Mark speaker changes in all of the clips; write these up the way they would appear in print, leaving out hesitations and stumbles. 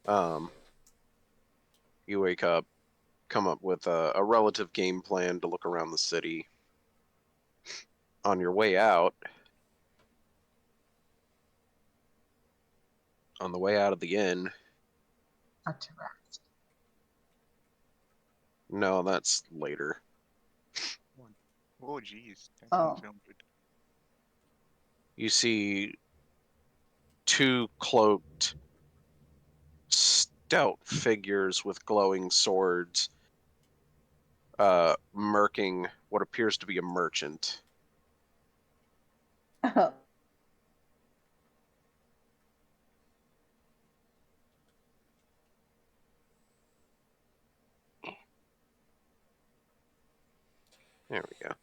Speaker 1: Um, you wake up, come up with a relative game plan to look around the city. On your way out, on the way out of the inn,
Speaker 2: Not to rest.
Speaker 1: no, that's later.
Speaker 3: Oh, jeez. That
Speaker 2: Oh.
Speaker 3: doesn't sound good.
Speaker 1: You see two cloaked, stout figures with glowing swords, murking what appears to be a merchant.
Speaker 2: Oh.
Speaker 1: There we go.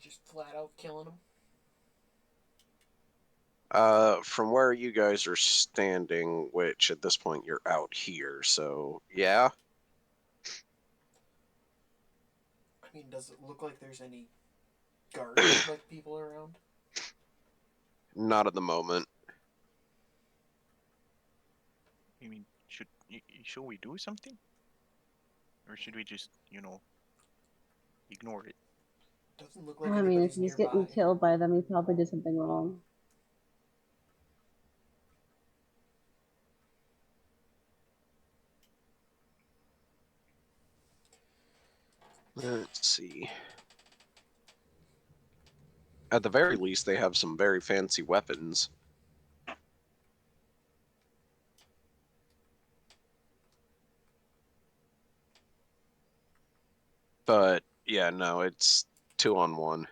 Speaker 4: Just flat out killing them.
Speaker 1: From where you guys are standing, which at this point you're out here, so yeah.
Speaker 4: I mean, does it look like there's any guards, like people around?
Speaker 1: Not at the moment.
Speaker 3: You mean, should we do something? Or should we just, ignore it?
Speaker 4: Doesn't look like
Speaker 2: I mean, if
Speaker 4: anybody's
Speaker 2: he's
Speaker 4: nearby.
Speaker 2: getting killed by them, he probably did something wrong.
Speaker 1: Let's see. At the very least, they have some very fancy weapons. But yeah, no, it's 2-on-1.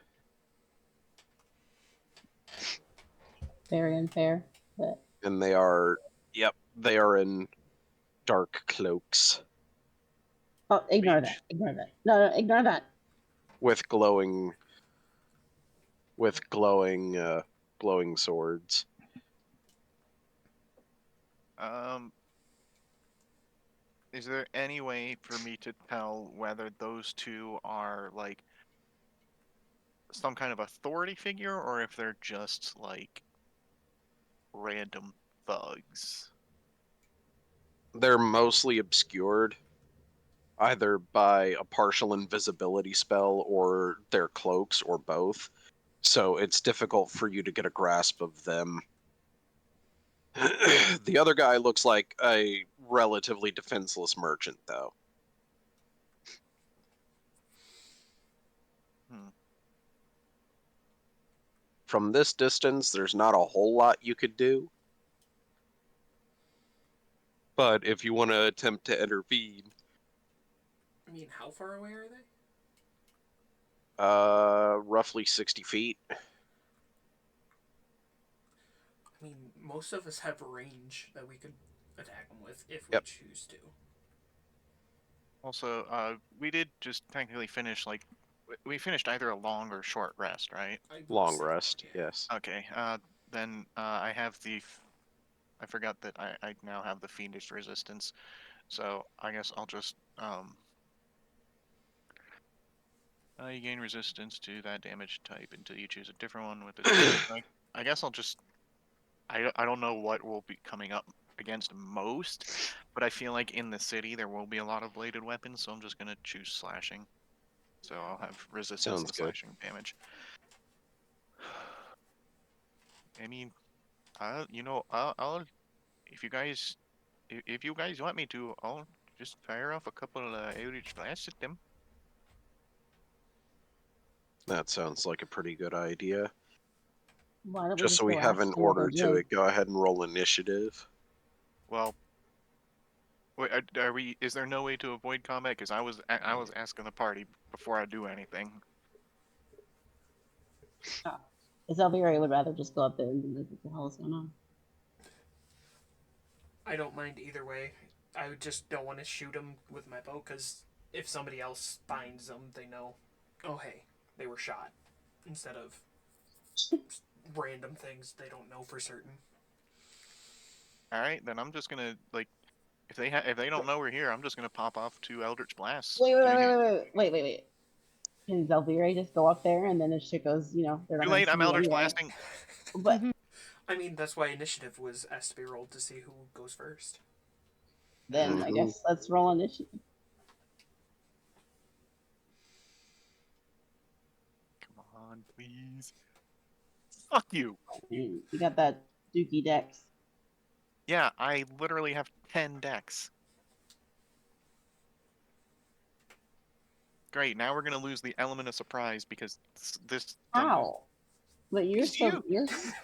Speaker 2: Very unfair, but
Speaker 1: And they are, yep, they are in dark cloaks
Speaker 2: oh, ignore
Speaker 3: Mage.
Speaker 2: that. Ignore that. No, ignore that.
Speaker 1: with glowing glowing swords.
Speaker 3: Is there any way for me to tell whether those two are, like, some kind of authority figure, or if they're just, like, random thugs?
Speaker 1: They're mostly obscured, either by a partial invisibility spell or their cloaks, or both. So it's difficult for you to get a grasp of them. The other guy looks like a relatively defenseless merchant, though.
Speaker 3: Hmm.
Speaker 1: From this distance, there's not a whole lot you could do. But if you want to attempt to intervene,
Speaker 4: I mean, how far away are they?
Speaker 1: roughly 60 feet.
Speaker 4: I mean, most of us have range that we could attack them with if we
Speaker 1: Yep.
Speaker 4: choose to.
Speaker 3: Also, we did just technically finish, like, we finished either a long or short rest, right?
Speaker 1: Long rest, yes.
Speaker 3: Okay, then I have I forgot that I now have the Fiendish Resistance, so I guess I'll just, you gain resistance to that damage type until you choose a different one with its... I guess I'll just... I don't know what will be coming up against most, but I feel like in the city there will be a lot of bladed weapons, so I'm just gonna choose slashing. So I'll have resistance
Speaker 1: Sounds
Speaker 3: to
Speaker 1: good.
Speaker 3: slashing damage. I mean, I'll if you guys if you guys want me to, I'll just fire off a couple Eldritch blasts at them.
Speaker 1: That sounds like a pretty good idea.
Speaker 2: Why don't we
Speaker 1: Just
Speaker 2: just
Speaker 1: so we
Speaker 2: go
Speaker 1: have
Speaker 2: ask
Speaker 1: an
Speaker 2: them what they
Speaker 1: order to
Speaker 2: did?
Speaker 1: it, go ahead and roll initiative.
Speaker 3: Well, wait, are we? Is there no way to avoid combat? Because I was asking the party before I do anything.
Speaker 2: Zelvira would rather just go up there and be like, what the hell is going on?
Speaker 4: I don't mind either way. I just don't want to shoot them with my bow because if somebody else finds them, they know, oh hey, they were shot, instead of random things they don't know for certain.
Speaker 3: All right, then I'm just gonna, like, if they don't know we're here, I'm just gonna pop off 2 Eldritch blasts.
Speaker 2: Wait. Can Zelvira just go up there and then if shit goes, they're not
Speaker 3: Too
Speaker 2: going
Speaker 3: late.
Speaker 2: to see
Speaker 3: I'm
Speaker 2: me
Speaker 3: Eldritch
Speaker 2: anyway.
Speaker 3: blasting.
Speaker 2: But
Speaker 4: I mean, that's why initiative was asked to be rolled to see who goes first.
Speaker 2: Then I guess let's roll initiative.
Speaker 3: Come on, please. Fuck you.
Speaker 2: You got that Dookie Dex.
Speaker 3: Yeah, I literally have 10 decks. Great, now we're gonna lose the element of surprise because this.
Speaker 2: How? But you're
Speaker 3: It's
Speaker 2: still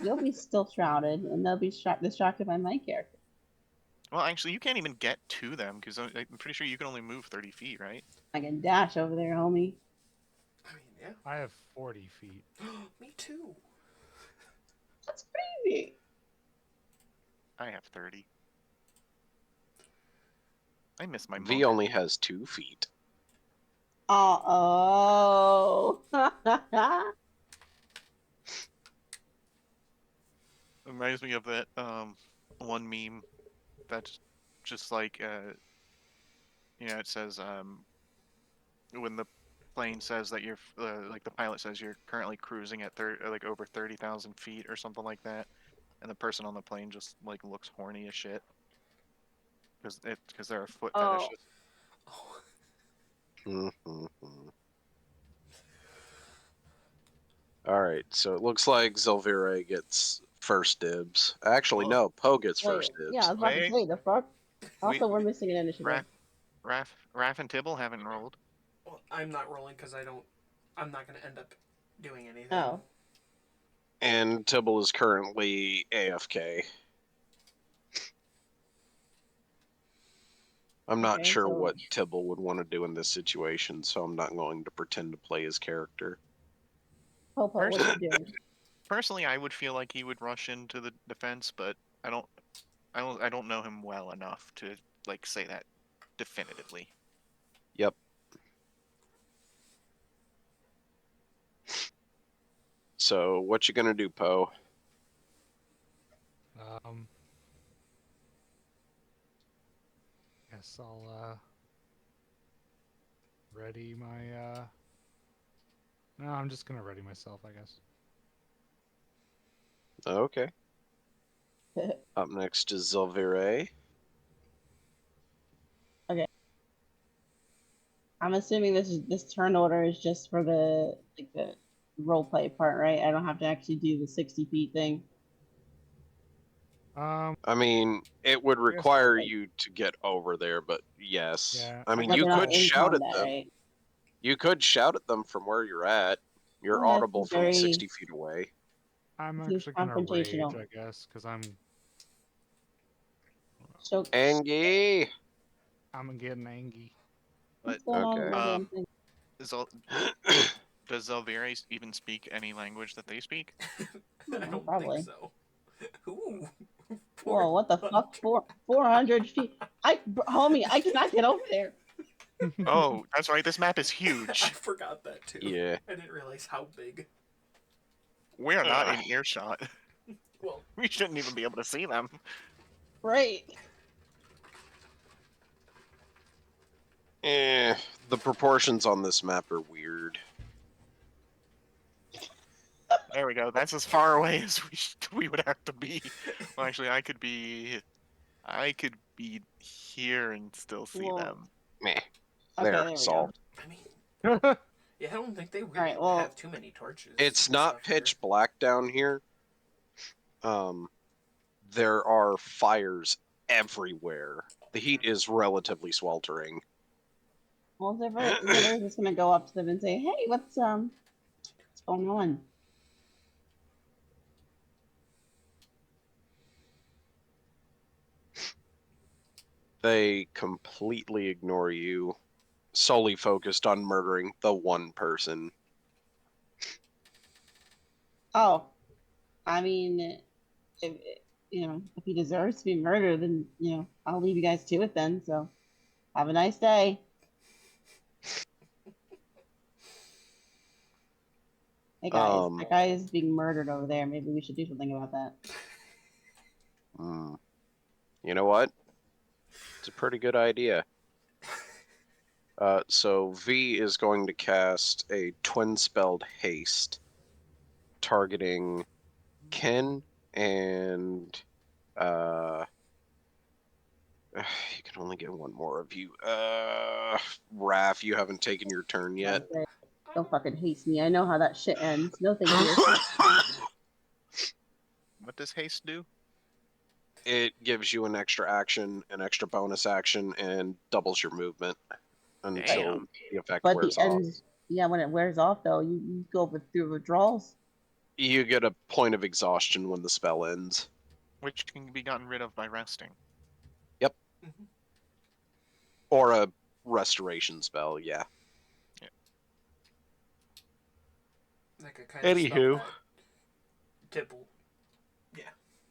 Speaker 2: you'll be still shrouded, and they'll be distracted by my character.
Speaker 3: Well, actually, you can't even get to them because I'm pretty sure you can only move 30 feet, right?
Speaker 2: I can dash over there, homie.
Speaker 4: I mean, yeah.
Speaker 5: I have 40 feet.
Speaker 4: Me too.
Speaker 2: That's crazy.
Speaker 3: I have 30. I miss my
Speaker 1: V
Speaker 3: monk.
Speaker 1: only has 2 feet.
Speaker 2: Oh.
Speaker 3: Reminds me of that one meme that's just like it says when the plane says that you're like the pilot says you're currently cruising at like over 30,000 feet or something like that, and the person on the plane just like looks horny as shit because they're a foot
Speaker 2: Oh.
Speaker 3: fetishist.
Speaker 1: Alright, so it looks like Zelvira gets first dibs. Actually,
Speaker 3: Whoa.
Speaker 1: no, Poe gets
Speaker 2: Wait,
Speaker 1: first dibs.
Speaker 2: yeah, I was about to
Speaker 3: Wait.
Speaker 2: say the fuck. Also,
Speaker 3: We-
Speaker 2: we're missing an initiative.
Speaker 3: Raph and Tibble haven't rolled.
Speaker 4: Well, I'm not rolling because I'm not going to end up doing anything.
Speaker 2: Oh.
Speaker 1: And Tibble is currently AFK. I'm not
Speaker 2: Okay,
Speaker 1: sure
Speaker 2: so-
Speaker 1: what Tibble would want to do in this situation, so I'm not going to pretend to play his character.
Speaker 2: Popo, what you doing?
Speaker 3: Personally, I would feel like he would rush into the defense, but I don't know him well enough to like say that definitively.
Speaker 1: Yep. So, what you gonna do, Poe?
Speaker 5: Guess I'll ready my No, I'm just gonna ready myself, I guess.
Speaker 1: Okay. Up next is Zelvire.
Speaker 2: I'm assuming this turn order is just for the role play part, right? I don't have to actually do the 60 feet thing.
Speaker 1: I mean, it would
Speaker 5: I guess
Speaker 1: require
Speaker 2: I'll-
Speaker 1: you to get over there, but yes.
Speaker 5: Yeah,
Speaker 1: I mean,
Speaker 2: But
Speaker 1: you
Speaker 2: they're not
Speaker 1: could
Speaker 2: in
Speaker 1: shout at
Speaker 2: combat,
Speaker 1: them.
Speaker 2: right?
Speaker 1: You could shout at them from where you're at. You're
Speaker 2: Yeah,
Speaker 1: audible
Speaker 2: it's
Speaker 1: from
Speaker 2: very-
Speaker 1: 60 feet away.
Speaker 5: I'm
Speaker 2: Seems
Speaker 5: actually gonna rage,
Speaker 2: confrontational.
Speaker 5: I guess, because I'm
Speaker 2: So
Speaker 1: Angie!
Speaker 5: getting angry.
Speaker 2: what's going on with
Speaker 1: Okay.
Speaker 2: my damn thing?
Speaker 3: Does Zelvira even speak any language that they speak?
Speaker 4: I don't
Speaker 2: Probably.
Speaker 4: think so. Ooh.
Speaker 2: Whoa, what the fuck? 400 feet. Homie, I cannot get over there.
Speaker 3: Oh, that's right. This map is
Speaker 4: I
Speaker 3: huge.
Speaker 4: forgot that too.
Speaker 1: Yeah.
Speaker 4: I didn't realize how big.
Speaker 3: We are not in earshot.
Speaker 4: Well,
Speaker 3: We shouldn't even be able to see them.
Speaker 2: Right.
Speaker 1: The proportions on this map are weird.
Speaker 3: There we go. That's as far away as we would have to be. Well, actually, I could be here and still see
Speaker 2: Whoa.
Speaker 3: them.
Speaker 1: Meh.
Speaker 2: Okay,
Speaker 1: There,
Speaker 2: there we
Speaker 1: solved.
Speaker 4: I mean, yeah, I don't think they really
Speaker 2: Alright, well-
Speaker 4: have too many torches.
Speaker 1: It's
Speaker 4: and
Speaker 1: not
Speaker 4: stuff here.
Speaker 1: pitch black down here. There are fires everywhere. The heat is relatively sweltering.
Speaker 2: Well, they're just gonna go up to them and say, "Hey, what's going on?"
Speaker 1: They completely ignore you, solely focused on murdering the one person.
Speaker 2: Oh, I mean, if if he deserves to be murdered, then I'll leave you guys to it then. So, have a nice day. Hey guys, that guy is being murdered over there. Maybe we should do something about that.
Speaker 1: You know what? It's a pretty good idea. So V is going to cast a twin-spelled haste, targeting Ken, And you can only get one more of you. Raph, you haven't taken your turn yet.
Speaker 2: That's it. Don't fucking haste me. I know how that shit ends. No thank you.
Speaker 3: What does haste do?
Speaker 1: It gives you an extra action, an extra bonus action, and doubles your movement until
Speaker 3: Damn.
Speaker 1: the effect
Speaker 2: But
Speaker 1: wears
Speaker 2: the
Speaker 1: off.
Speaker 2: ends, yeah, when it wears off though, you go through withdrawals.
Speaker 1: You get a point of exhaustion when the spell ends.
Speaker 3: Which can be gotten rid of by resting.
Speaker 4: Mhm.
Speaker 1: Or a restoration spell, yeah.
Speaker 4: Like a kind of spell
Speaker 1: Anywho.
Speaker 4: that Tibble, yeah,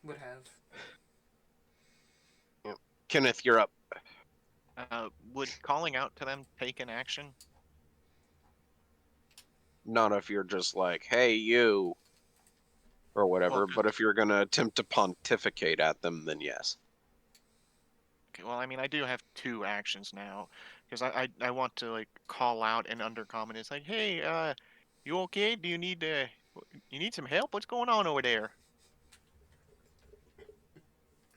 Speaker 4: would have.
Speaker 1: Kenneth, you're up.
Speaker 3: Would calling out to them take an action?
Speaker 1: Not if you're just like, hey, you, or whatever,
Speaker 3: Well,
Speaker 1: but if you're going to attempt to pontificate at them, then yes.
Speaker 3: okay, well, I mean, I do have 2 actions now, because I want to like call out an undercommon. It's like, hey, you okay? Do you need some help? What's going on over there?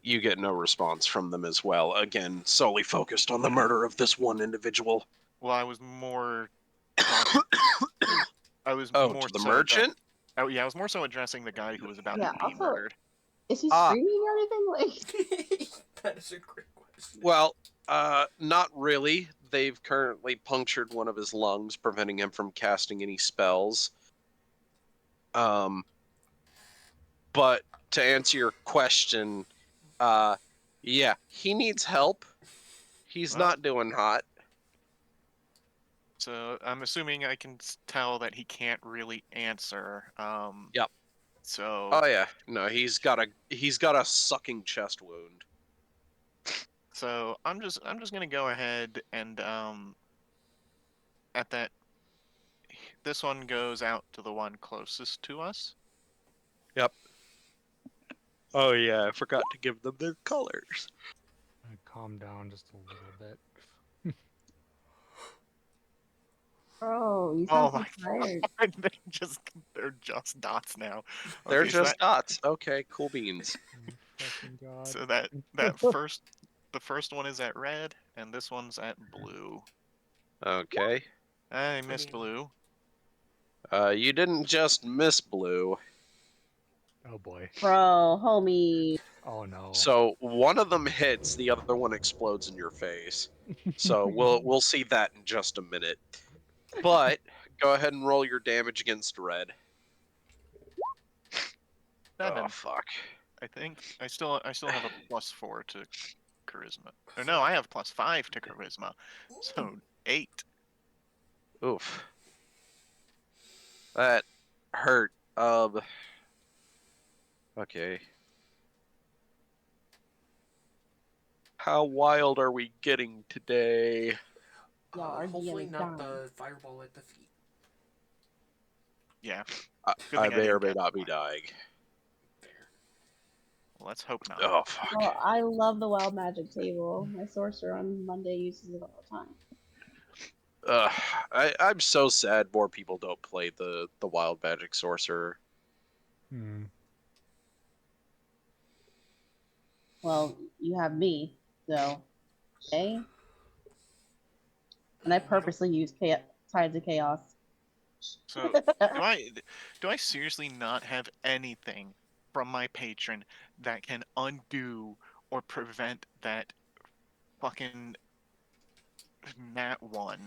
Speaker 1: You get no response from them as well. Again, solely focused on the murder of this one individual.
Speaker 3: Well, I was more talking. I was
Speaker 1: Oh,
Speaker 3: more
Speaker 1: to the
Speaker 3: so
Speaker 1: merchant?
Speaker 3: Oh yeah, I was more so addressing the guy who was about
Speaker 2: Yeah,
Speaker 3: to be
Speaker 2: also-
Speaker 3: murdered.
Speaker 2: Is he
Speaker 1: Ah.
Speaker 2: screaming or anything? Like,
Speaker 4: That is a great question.
Speaker 1: Well, not really. They've currently punctured one of his lungs, preventing him from casting any spells. But to answer your question, yeah, he needs help. He's
Speaker 3: Well,
Speaker 1: not doing hot.
Speaker 3: So I'm assuming I can tell that he can't really answer.
Speaker 1: Yep.
Speaker 3: So
Speaker 1: Oh yeah, no, he's got a sucking chest wound.
Speaker 3: so I'm just gonna go ahead and at that this one goes out to the one closest to us.
Speaker 1: Yep. Oh yeah, I forgot to give them their colors.
Speaker 5: Calm down just a little bit.
Speaker 2: bro, you
Speaker 3: Oh
Speaker 2: sound so
Speaker 3: my
Speaker 2: tired.
Speaker 3: god, they're just dots now.
Speaker 1: They're
Speaker 3: Okay, so
Speaker 1: just dots. Okay, cool beans.
Speaker 5: Oh, fucking god.
Speaker 3: so that the first one is at red and this one's at blue.
Speaker 1: Okay.
Speaker 3: I missed
Speaker 4: mean-
Speaker 3: blue.
Speaker 1: You didn't just miss blue.
Speaker 5: Oh boy.
Speaker 2: Bro, homie.
Speaker 5: Oh no.
Speaker 1: So one of them hits, the other one explodes in your face. So we'll see that in just a minute. But go ahead and roll your damage against red.
Speaker 3: 7.
Speaker 1: Oh fuck.
Speaker 3: I think I still have a +4 to charisma. Or no, I have +5 to charisma. So 8.
Speaker 1: Oof. That hurt. Okay. How wild are we getting today?
Speaker 2: Yeah, our DM
Speaker 4: Hopefully
Speaker 2: is
Speaker 4: not
Speaker 2: down.
Speaker 4: the fireball at the feet.
Speaker 3: Yeah.
Speaker 1: I
Speaker 3: Good thing I
Speaker 1: may or
Speaker 3: didn't
Speaker 1: may
Speaker 3: get
Speaker 1: not be
Speaker 3: one.
Speaker 1: dying.
Speaker 4: There.
Speaker 3: Well, let's hope not.
Speaker 1: Oh fuck.
Speaker 2: Well, I love the wild magic table. My sorcerer on Monday uses it all the time.
Speaker 1: I'm so sad more people don't play the wild magic sorcerer.
Speaker 5: Hmm.
Speaker 2: Well, you have me, so okay. And I purposely use Tides of Chaos.
Speaker 3: So do I seriously not have anything from my patron that can undo or prevent that fucking nat 1?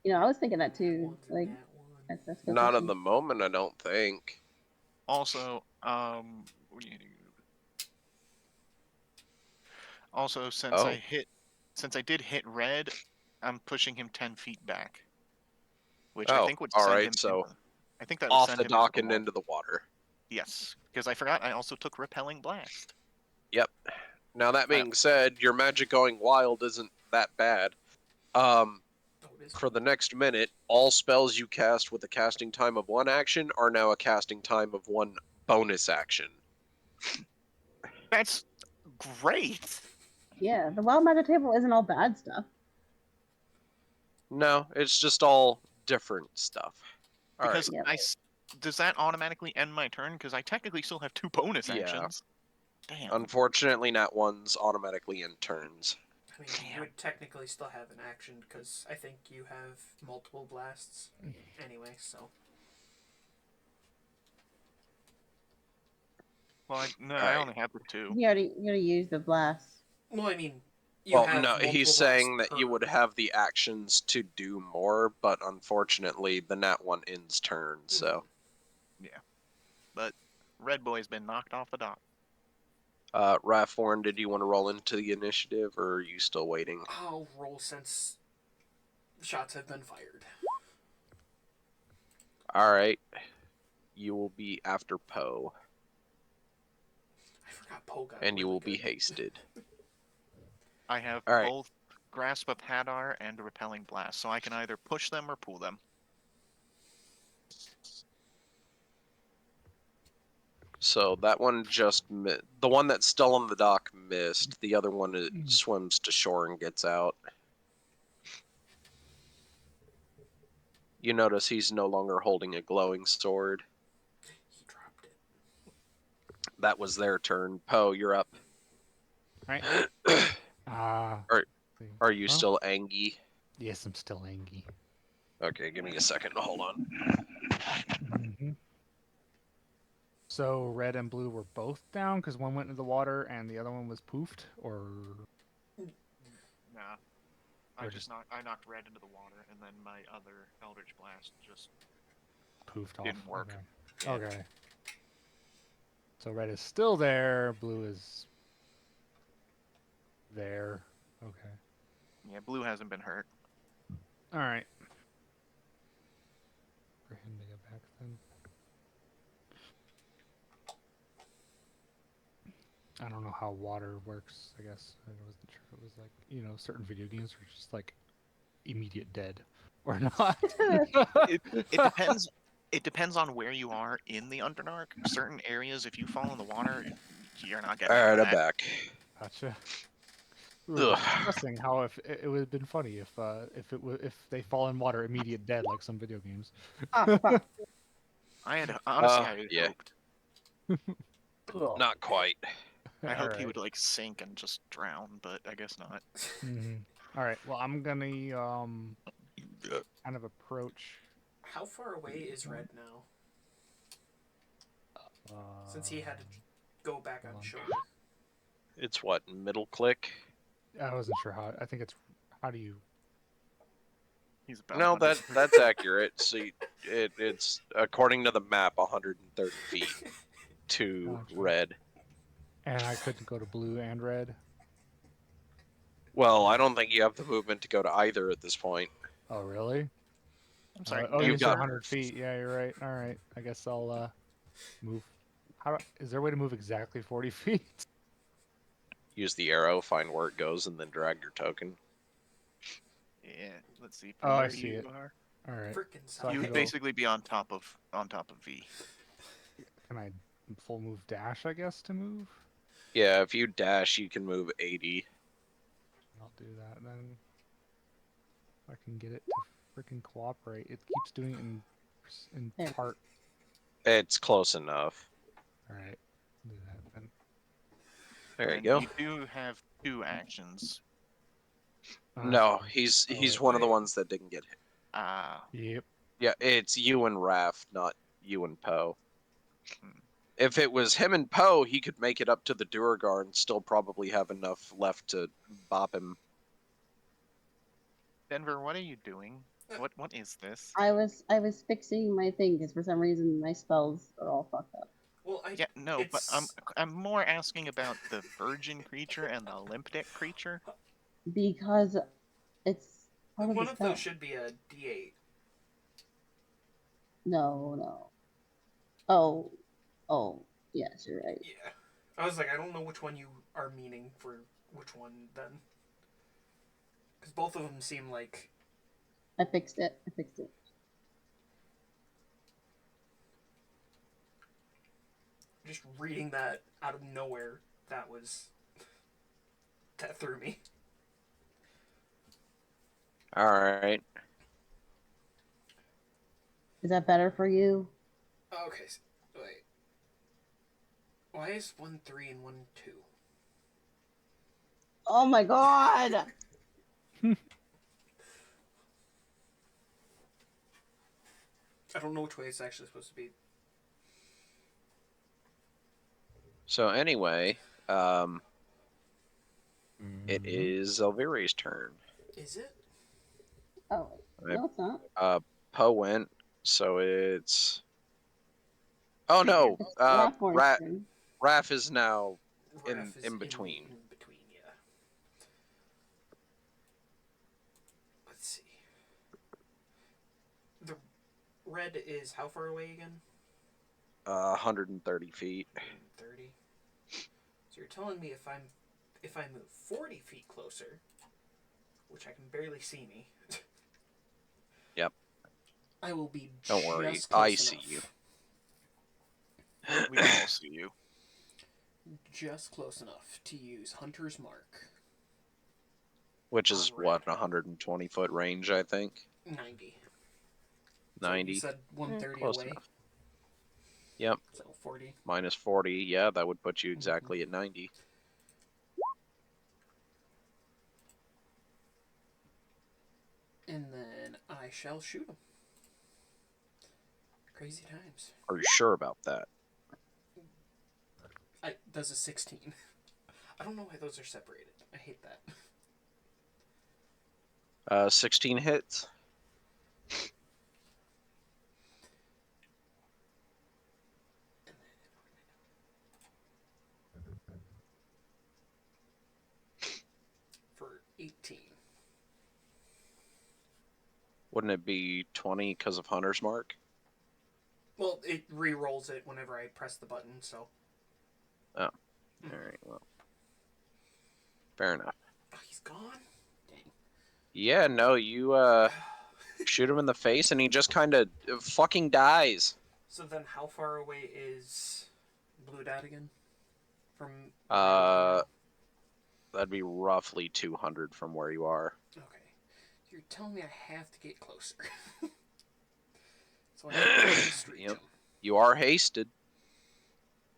Speaker 2: You know, I was thinking that too.
Speaker 4: One's a
Speaker 2: Like,
Speaker 4: nat one.
Speaker 2: that's good
Speaker 1: Not at
Speaker 2: thinking.
Speaker 1: the moment, I don't think.
Speaker 3: Also, what do you do? Also, since
Speaker 1: Oh.
Speaker 3: since I did hit red, I'm pushing him 10 feet back, which I
Speaker 1: Oh,
Speaker 3: think would
Speaker 1: all
Speaker 3: send
Speaker 1: right.
Speaker 3: him.
Speaker 1: So
Speaker 3: I think that would
Speaker 1: off
Speaker 3: send
Speaker 1: the
Speaker 3: him into
Speaker 1: dock
Speaker 3: the
Speaker 1: and
Speaker 3: water.
Speaker 1: into the water.
Speaker 3: Yes, because I forgot I also took repelling blast.
Speaker 1: Yep. Now that being said, your magic going wild isn't that bad. Um,
Speaker 4: Oh, it is.
Speaker 1: for the next minute, all spells you cast with a casting time of 1 action are now a casting time of 1 bonus action.
Speaker 3: That's great.
Speaker 2: Yeah, the wild magic table isn't all bad stuff.
Speaker 1: No, it's just all different stuff. All right.
Speaker 3: Because
Speaker 2: Yep.
Speaker 3: does that automatically end my turn? Because I technically still have 2 bonus
Speaker 1: Yeah.
Speaker 3: actions. Damn.
Speaker 1: Unfortunately, nat ones automatically end turns.
Speaker 4: I mean, you
Speaker 3: Damn.
Speaker 4: would technically still have an action because I think you have multiple blasts anyway. So
Speaker 3: Well, I
Speaker 1: Alright.
Speaker 3: only have the 2.
Speaker 2: You already used the blast.
Speaker 4: well, I mean, you
Speaker 1: Well,
Speaker 4: have
Speaker 1: no,
Speaker 4: multiple
Speaker 1: he's
Speaker 4: blasts
Speaker 1: saying that
Speaker 4: per...
Speaker 1: you would have the actions to do more, but unfortunately, the nat one ends turn, so.
Speaker 3: But Red Boy's been knocked off the dock.
Speaker 1: Rathorn, did you want to roll into the initiative, or are you still waiting?
Speaker 4: I'll roll since shots have been fired.
Speaker 1: Alright. You will be after Poe,
Speaker 4: I forgot Poe got
Speaker 1: and you
Speaker 4: really
Speaker 1: will be
Speaker 4: good.
Speaker 1: hasted.
Speaker 3: I have
Speaker 1: All right.
Speaker 3: both Grasp of Hadar and Repelling Blast, so I can either push them or pull them.
Speaker 1: So that one just the one that's still on the dock missed. The other one swims to shore and gets out. You notice he's no longer holding a glowing sword.
Speaker 4: He dropped it.
Speaker 1: That was their turn. Poe, you're up.
Speaker 5: Right.
Speaker 1: Are you still angry?
Speaker 5: Yes, I'm still angry.
Speaker 1: Okay, give me a second. Hold on.
Speaker 5: Mm-hmm. So red and blue were both down because one went into the water and the other one was poofed, or
Speaker 3: Nah.
Speaker 5: Or
Speaker 3: I knocked Red into the water, and then my other Eldritch Blast just
Speaker 5: poofed off.
Speaker 3: didn't work.
Speaker 5: Okay.
Speaker 3: Yeah.
Speaker 5: Okay. So red is still there. Blue is there. Okay.
Speaker 3: Yeah, Blue hasn't been hurt.
Speaker 5: All right. For him to get back then. I don't know how water works. I guess I wasn't sure if it was like certain video games are just like immediate dead or not.
Speaker 3: It depends. It depends on where you are in the Underdark. Certain areas, if you fall in the water, you're not getting out
Speaker 1: Alright,
Speaker 3: of
Speaker 1: I'm
Speaker 3: that.
Speaker 1: back.
Speaker 5: Gotcha. We were discussing how if it would have been funny if they fall in water immediate dead like some video games.
Speaker 2: Ah, fuck.
Speaker 3: I had honestly, I had
Speaker 1: yeah.
Speaker 3: hoped.
Speaker 1: Not quite.
Speaker 3: I hoped he
Speaker 5: Alright.
Speaker 3: would like sink and just drown, but I guess not.
Speaker 5: All right. Well, I'm gonna kind of approach.
Speaker 4: How far away is Red now? Since he had to go back
Speaker 5: hold
Speaker 4: on
Speaker 5: on.
Speaker 4: shore.
Speaker 1: It's what, middle click?
Speaker 5: I wasn't sure how. I think it's how do you?
Speaker 3: He's about
Speaker 1: No,
Speaker 3: 100.
Speaker 1: that's accurate. So it's according to the map, 130 feet to
Speaker 5: Gotcha.
Speaker 1: red.
Speaker 5: And I couldn't go to blue and red.
Speaker 1: Well, I don't think you have the movement to go to either at this point.
Speaker 5: Oh, really?
Speaker 3: I'm sorry.
Speaker 5: Oh,
Speaker 1: You've
Speaker 5: you said
Speaker 1: got-
Speaker 5: 100 feet. Yeah, you're right. All right. I guess I'll move. Is there a way to move exactly 40 feet?
Speaker 1: Use the arrow, find where it goes, and then drag your token.
Speaker 3: Yeah. Let's see.
Speaker 5: Oh,
Speaker 3: From
Speaker 5: I
Speaker 3: where
Speaker 5: see
Speaker 3: you
Speaker 5: it.
Speaker 3: are.
Speaker 5: All right.
Speaker 4: Frickin'
Speaker 5: So I
Speaker 3: You
Speaker 5: can
Speaker 3: would
Speaker 5: go.
Speaker 3: basically be on top of V.
Speaker 5: Can I full move dash? I guess to move.
Speaker 1: Yeah, if you dash, you can move 80.
Speaker 5: I'll do that then. If I can get it to freaking cooperate. It keeps doing it in
Speaker 2: There.
Speaker 5: part.
Speaker 1: It's close enough.
Speaker 5: All right. Do that then.
Speaker 1: There you
Speaker 3: And
Speaker 1: go.
Speaker 3: you do have 2 actions.
Speaker 1: No,
Speaker 5: Okay.
Speaker 1: he's
Speaker 5: wait.
Speaker 1: one of the ones that didn't get hit.
Speaker 3: Ah.
Speaker 5: Yep.
Speaker 1: Yeah, it's you and Raph, not you and Poe.
Speaker 3: Hmm.
Speaker 1: If it was him and Poe, he could make it up to the Duergar and still probably have enough left to bop him.
Speaker 3: Denver, what are you doing? What is this?
Speaker 2: I was fixing my thing because for some reason my spells are all fucked up.
Speaker 4: Well,
Speaker 3: Yeah, no, but
Speaker 4: it's...
Speaker 3: I'm more asking about the virgin creature and the limpdic creature.
Speaker 2: Because it's part of
Speaker 4: One
Speaker 2: the
Speaker 4: of
Speaker 2: spell.
Speaker 4: those should be a D8.
Speaker 2: No. Oh, yes, you're right.
Speaker 4: Yeah. I was like, I don't know which one you are meaning for which one then. Because both of them seem like...
Speaker 2: I fixed it.
Speaker 4: Just reading that out of nowhere, that threw me.
Speaker 1: All right.
Speaker 2: Is that better for you?
Speaker 4: Okay, wait. Why is 1 3 and 1 2?
Speaker 2: Oh my god!
Speaker 4: I don't know which way it's actually supposed to be.
Speaker 1: So anyway, it
Speaker 5: Mhm.
Speaker 1: is Elvira's turn.
Speaker 4: Is it?
Speaker 2: Oh, no, it's not.
Speaker 1: Poe went, so it's. Oh no,
Speaker 2: It's Rathborn's turn.
Speaker 1: Raph is now
Speaker 4: Raph is
Speaker 1: in between.
Speaker 4: In between, yeah. Let's see. The red is how far away again?
Speaker 1: 130 feet.
Speaker 4: 130. So you're telling me if I move 40 feet closer, which I can barely see me.
Speaker 1: Yep.
Speaker 4: I will be
Speaker 1: Don't worry,
Speaker 4: just close
Speaker 1: I
Speaker 4: enough.
Speaker 1: see you.
Speaker 3: We all see you.
Speaker 4: Just close enough to use Hunter's Mark.
Speaker 1: Which is
Speaker 4: On red.
Speaker 1: what, 120-foot range, I think.
Speaker 4: 90.
Speaker 1: 90.
Speaker 4: So you said 130
Speaker 1: Close
Speaker 4: away.
Speaker 1: enough. Yep.
Speaker 4: So 40.
Speaker 1: Minus 40. Yeah, that would put you exactly at 90.
Speaker 4: And then I shall shoot him. Crazy times.
Speaker 1: Are you sure about that?
Speaker 4: Does a 16. I don't know why those are separated. I hate that.
Speaker 1: 16 hits.
Speaker 4: For 18.
Speaker 1: Wouldn't it be 20 because of Hunter's Mark?
Speaker 4: Well, it re-rolls it whenever I press the button, so.
Speaker 1: Oh. Alright, well. Fair enough.
Speaker 4: Oh, he's gone? Dang.
Speaker 1: Yeah, no, you shoot him in the face and he just kind of fucking dies.
Speaker 4: So then how far away is Blue Dot again? From
Speaker 1: Uh, that'd be roughly 200 from where you are.
Speaker 4: Okay. You're telling me I have to get closer. So I have to haste reach
Speaker 1: Yep.
Speaker 4: him.
Speaker 1: You are hasted.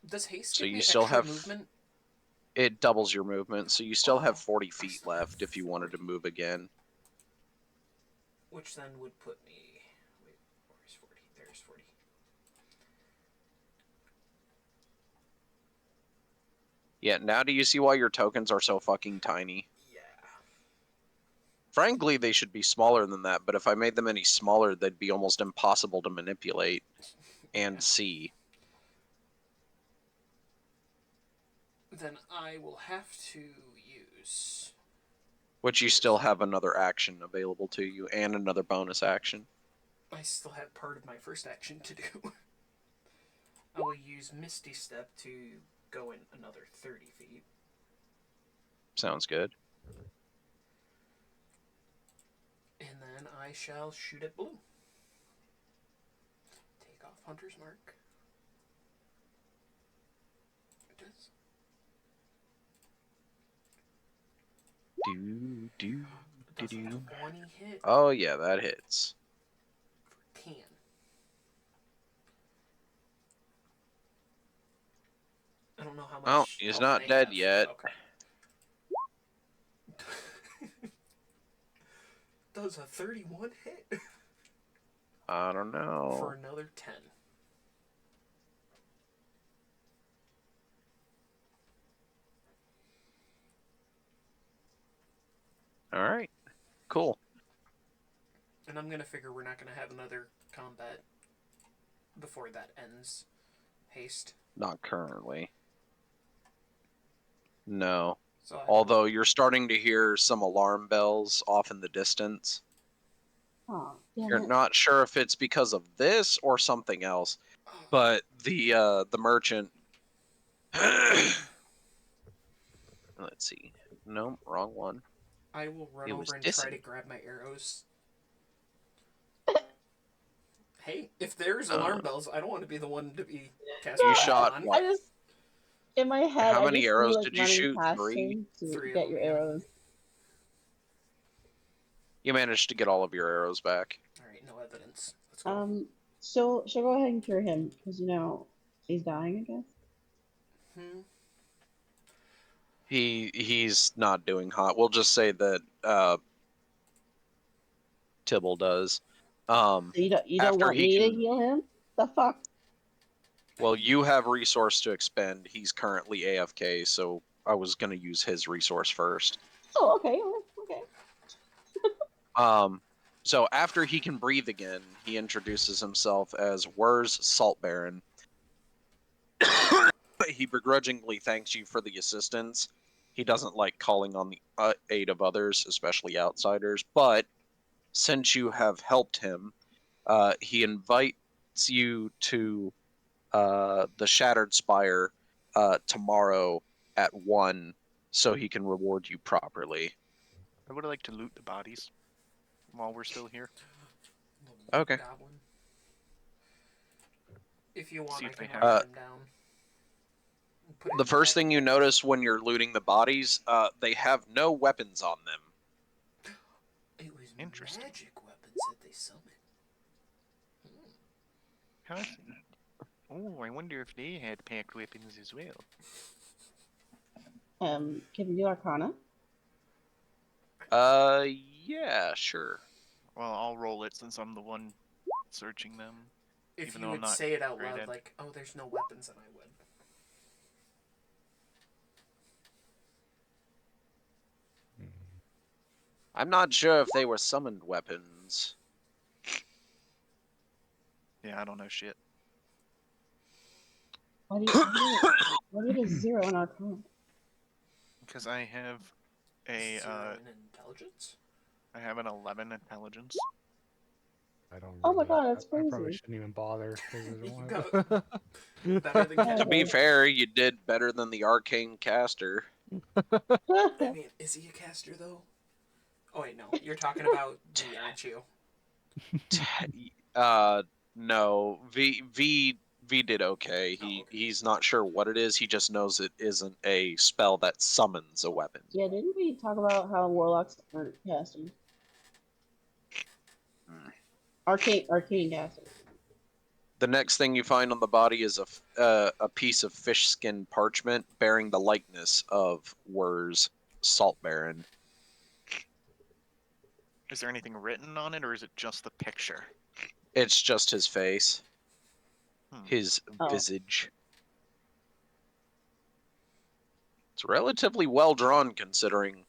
Speaker 4: Does haste
Speaker 1: So
Speaker 4: give
Speaker 1: you
Speaker 4: me
Speaker 1: still
Speaker 4: extra
Speaker 1: have
Speaker 4: movement?
Speaker 1: it doubles your movement, so you still have 40 feet
Speaker 4: still have
Speaker 1: left if you wanted to
Speaker 4: 40.
Speaker 1: move again.
Speaker 4: Which then would put me... Wait, where's 40? There's 40.
Speaker 1: Yeah, now do you see why your tokens are so fucking tiny?
Speaker 4: Yeah.
Speaker 1: Frankly, they should be smaller than that, but if I made them any smaller, they'd be almost impossible to manipulate and
Speaker 4: Yeah.
Speaker 1: see.
Speaker 4: Then I will have to use...
Speaker 1: Which you still have another action available to you and another bonus action.
Speaker 4: I still have part of my first action to do. I will use Misty Step to go in another 30 feet.
Speaker 1: Sounds good.
Speaker 4: And then I shall shoot at Blue. Take off Hunter's Mark. It does. Does a 20 hit
Speaker 1: Oh yeah, that hits.
Speaker 4: for 10. I don't know how much.
Speaker 1: Oh, he's
Speaker 4: health
Speaker 1: not
Speaker 4: they
Speaker 1: dead
Speaker 4: have.
Speaker 1: yet.
Speaker 4: Okay. Does a 31 hit
Speaker 1: I don't know.
Speaker 4: for another 10.
Speaker 1: All right, cool.
Speaker 4: And I'm gonna figure we're not gonna have another combat before that ends. Haste.
Speaker 1: Not currently. No.
Speaker 4: So I
Speaker 1: Although you're starting to hear some alarm bells off in the distance.
Speaker 2: Oh, damn
Speaker 1: You're
Speaker 2: it.
Speaker 1: not sure if it's because of this or something else, but the merchant. Let's see. No, wrong one.
Speaker 4: I will run
Speaker 1: It was
Speaker 4: over and try to grab my arrows. Hey, if there's alarm bells, I don't want to be the one to be casting.
Speaker 1: You shot
Speaker 4: on.
Speaker 1: what?
Speaker 2: I just, in my head,
Speaker 1: How
Speaker 2: I
Speaker 1: many
Speaker 2: just
Speaker 1: arrows
Speaker 2: see, like,
Speaker 1: did you
Speaker 2: running
Speaker 1: shoot?
Speaker 2: past
Speaker 1: 3?
Speaker 2: him to
Speaker 4: 3 of
Speaker 2: get
Speaker 4: them,
Speaker 2: your
Speaker 4: yeah.
Speaker 2: arrows.
Speaker 1: You managed to get all of your arrows back.
Speaker 4: All right, no evidence. Let's go.
Speaker 2: she'll go ahead and cure him because he's dying, I guess.
Speaker 1: He's not doing hot. We'll just say that Tibble does.
Speaker 2: So you don't
Speaker 1: After
Speaker 2: want
Speaker 1: he
Speaker 2: me to
Speaker 1: can,
Speaker 2: heal him? The fuck?
Speaker 1: well, you have resource to expend. He's currently AFK, so I was gonna use his resource first.
Speaker 2: Oh, okay, okay.
Speaker 1: So after he can breathe again, he introduces himself as Wurs Salt Baron. He begrudgingly thanks you for the assistance. He doesn't like calling on the aid of others, especially outsiders, but since you have helped him, he invites you to the Shattered Spire tomorrow at 1 so he can reward you properly.
Speaker 3: I would like to loot the bodies while we're still here.
Speaker 1: Okay.
Speaker 4: Goblin. If you want,
Speaker 3: See
Speaker 4: I
Speaker 3: if they
Speaker 4: can
Speaker 3: have-
Speaker 4: write him down. Put it
Speaker 1: The
Speaker 4: in
Speaker 1: first thing you
Speaker 4: bag.
Speaker 1: notice when you're looting the bodies, they have no weapons on them.
Speaker 4: It was
Speaker 3: Interesting.
Speaker 4: magic weapons that they summoned.
Speaker 3: Huh? Oh, I wonder if they had packed weapons as well.
Speaker 2: Can we do Arcana?
Speaker 1: Yeah, sure.
Speaker 3: Well, I'll roll it since I'm the one searching them.
Speaker 4: If
Speaker 3: Even
Speaker 4: you
Speaker 3: though I'm
Speaker 4: would
Speaker 3: not
Speaker 4: say it out
Speaker 3: very
Speaker 4: loud,
Speaker 3: dead.
Speaker 4: like, "Oh, there's no weapons," then I would.
Speaker 1: I'm not sure if they were summoned weapons.
Speaker 3: Yeah, I don't know shit.
Speaker 2: Why do you get a 0 in Arcana?
Speaker 3: Because I have a
Speaker 4: 0 in intelligence.
Speaker 3: I have an 11 intelligence.
Speaker 5: I don't.
Speaker 2: Oh my
Speaker 5: Really,
Speaker 2: god, that's
Speaker 5: I probably
Speaker 2: crazy.
Speaker 5: shouldn't even bother because I
Speaker 4: You
Speaker 5: don't
Speaker 4: go better than
Speaker 2: Yeah.
Speaker 1: To be
Speaker 2: Okay.
Speaker 1: fair, you did better than the arcane caster.
Speaker 4: I mean, is he a caster though? Oh wait, no. You're talking about D, aren't you?
Speaker 1: No. V did okay.
Speaker 4: Okay.
Speaker 1: He's not sure what it is. He just knows it isn't a spell that summons a weapon.
Speaker 2: Yeah, didn't we talk about how warlocks aren't casters? Arcane casters.
Speaker 1: The next thing you find on the body is a piece of fish skin parchment bearing the likeness of Wurs Salt Baron.
Speaker 3: Is there anything written on it, or is it just the picture?
Speaker 1: It's just his face, his
Speaker 2: Oh.
Speaker 1: visage. It's relatively well drawn considering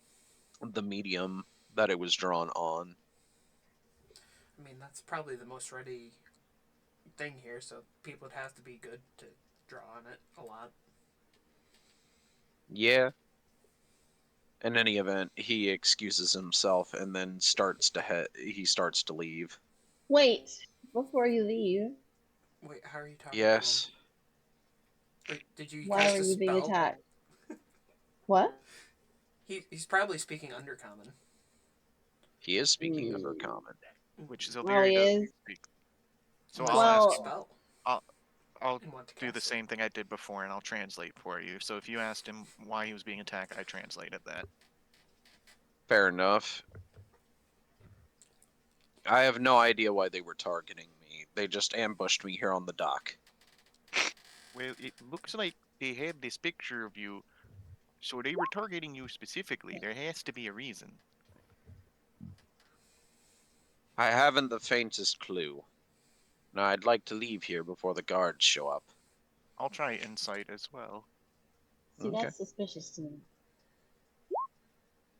Speaker 1: the medium that it was drawn on.
Speaker 4: I mean, that's probably the most ready thing here, so people would have to be good to draw on it a lot.
Speaker 1: Yeah. In any event, he excuses himself and then starts to leave.
Speaker 2: Wait, before you leave,
Speaker 4: Wait, how are you talking
Speaker 1: Yes.
Speaker 4: to him? Wait, did you
Speaker 2: why
Speaker 4: cast
Speaker 2: were
Speaker 4: a
Speaker 2: you being
Speaker 4: spell?
Speaker 2: attacked? What?
Speaker 4: He's probably speaking Undercommon.
Speaker 1: He is speaking
Speaker 2: Hmm.
Speaker 1: Undercommon.
Speaker 3: Which
Speaker 2: Oh,
Speaker 3: Zilviri
Speaker 2: he
Speaker 3: doesn't
Speaker 2: is?
Speaker 3: speak. So
Speaker 4: Unless
Speaker 3: I'll
Speaker 4: it's a
Speaker 3: ask him.
Speaker 4: spell.
Speaker 3: I'll
Speaker 4: and want to
Speaker 3: do the
Speaker 4: cast it.
Speaker 3: same thing I did before, and I'll translate for you. So if you asked him why he was being attacked, I translated that.
Speaker 1: Fair enough. I have no idea why they were targeting me. They just ambushed me here on the dock.
Speaker 3: Well, it looks like they had this picture of you, so they were targeting you specifically. There has to be a reason.
Speaker 1: I haven't the faintest clue. Now I'd like to leave here before the guards show up.
Speaker 3: I'll try insight as well.
Speaker 2: See,
Speaker 1: Okay.
Speaker 2: that's suspicious to me.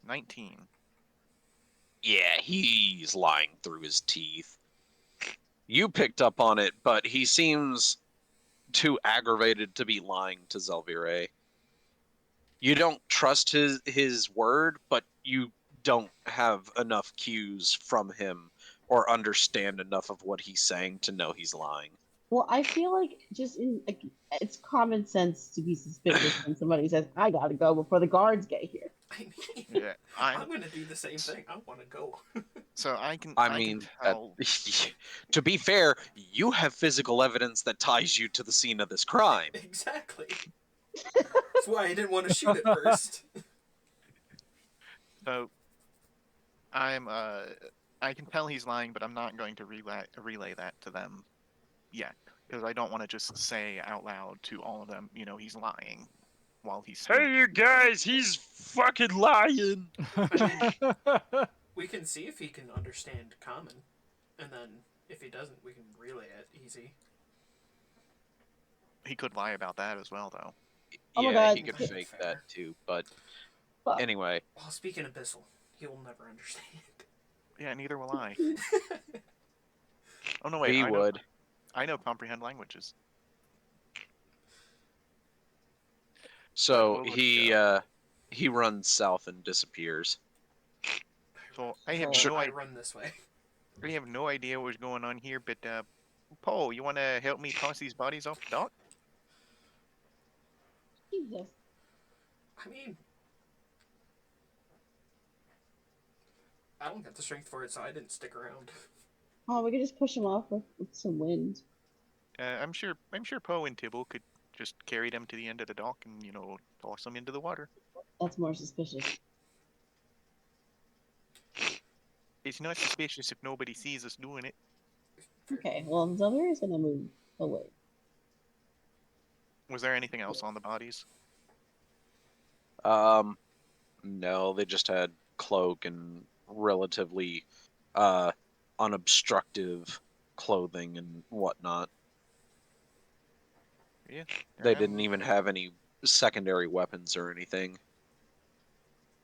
Speaker 3: 19.
Speaker 1: Yeah, he's lying through his teeth. You picked up on it, but he seems too aggravated to be lying to Zelvire. You don't trust his word, but you don't have enough cues from him or understand enough of what he's saying to know he's lying.
Speaker 2: Well, I feel like it's common sense to be suspicious when somebody says, "I gotta go before the guards get here."
Speaker 4: I mean,
Speaker 3: Yeah,
Speaker 4: I'm gonna do the same thing. I want to go.
Speaker 3: So I can.
Speaker 1: I
Speaker 3: I
Speaker 1: mean,
Speaker 3: can tell.
Speaker 1: to be fair, you have physical evidence that ties you to the scene of this crime.
Speaker 4: Exactly. That's why I didn't want to shoot at first.
Speaker 3: So I'm. I can tell he's lying, but I'm not going to relay that to them. yet, because I don't want to just say out loud to all of them, he's lying while he's
Speaker 1: Hey, you guys, he's fucking lying.
Speaker 4: We can see if he can understand common, and then if he doesn't, we can relay it easy.
Speaker 3: He could lie about that as well, though.
Speaker 2: Oh my
Speaker 1: Yeah,
Speaker 2: God.
Speaker 1: he could
Speaker 4: That's
Speaker 1: fake
Speaker 4: fair.
Speaker 1: that too. But
Speaker 2: Fuck.
Speaker 1: anyway,
Speaker 4: Well, speaking Abyssal, he will never understand.
Speaker 3: Yeah, neither will I. Oh no, wait,
Speaker 1: he would.
Speaker 3: I know comprehend languages.
Speaker 1: So
Speaker 3: But
Speaker 1: he runs south and disappears.
Speaker 3: So I have
Speaker 2: Oh.
Speaker 3: no
Speaker 4: I
Speaker 3: idea.
Speaker 4: run this way.
Speaker 3: I have no idea what's going on here. But Paul, you want to help me toss these bodies off the dock?
Speaker 2: Jesus.
Speaker 4: I mean, I don't got the strength for it, so I didn't stick around.
Speaker 2: Oh, we could just push him off with some wind.
Speaker 3: I'm sure Poe and Tibble could just carry them to the end of the dock and toss them into the water.
Speaker 2: That's more suspicious.
Speaker 3: It's not suspicious if nobody sees us doing it.
Speaker 2: Okay, well, Zelda is gonna move away.
Speaker 3: Was there anything else on the bodies?
Speaker 1: No, they just had cloak and relatively unobstructive clothing and whatnot.
Speaker 3: Yeah.
Speaker 1: They didn't even have any secondary weapons or anything.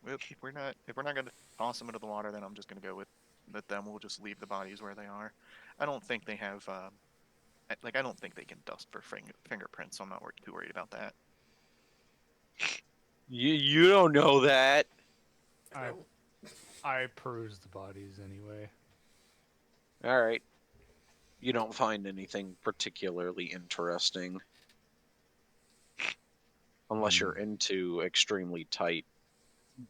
Speaker 3: Well, if we're not gonna toss them into the water, then I'm just gonna go with them. We'll just leave the bodies where they are. I don't think they have I don't think they can dust for fingerprints, so I'm not too worried about that.
Speaker 1: You don't know that.
Speaker 5: I perused the bodies anyway.
Speaker 1: All right. You don't find anything particularly interesting. Unless you're into extremely tight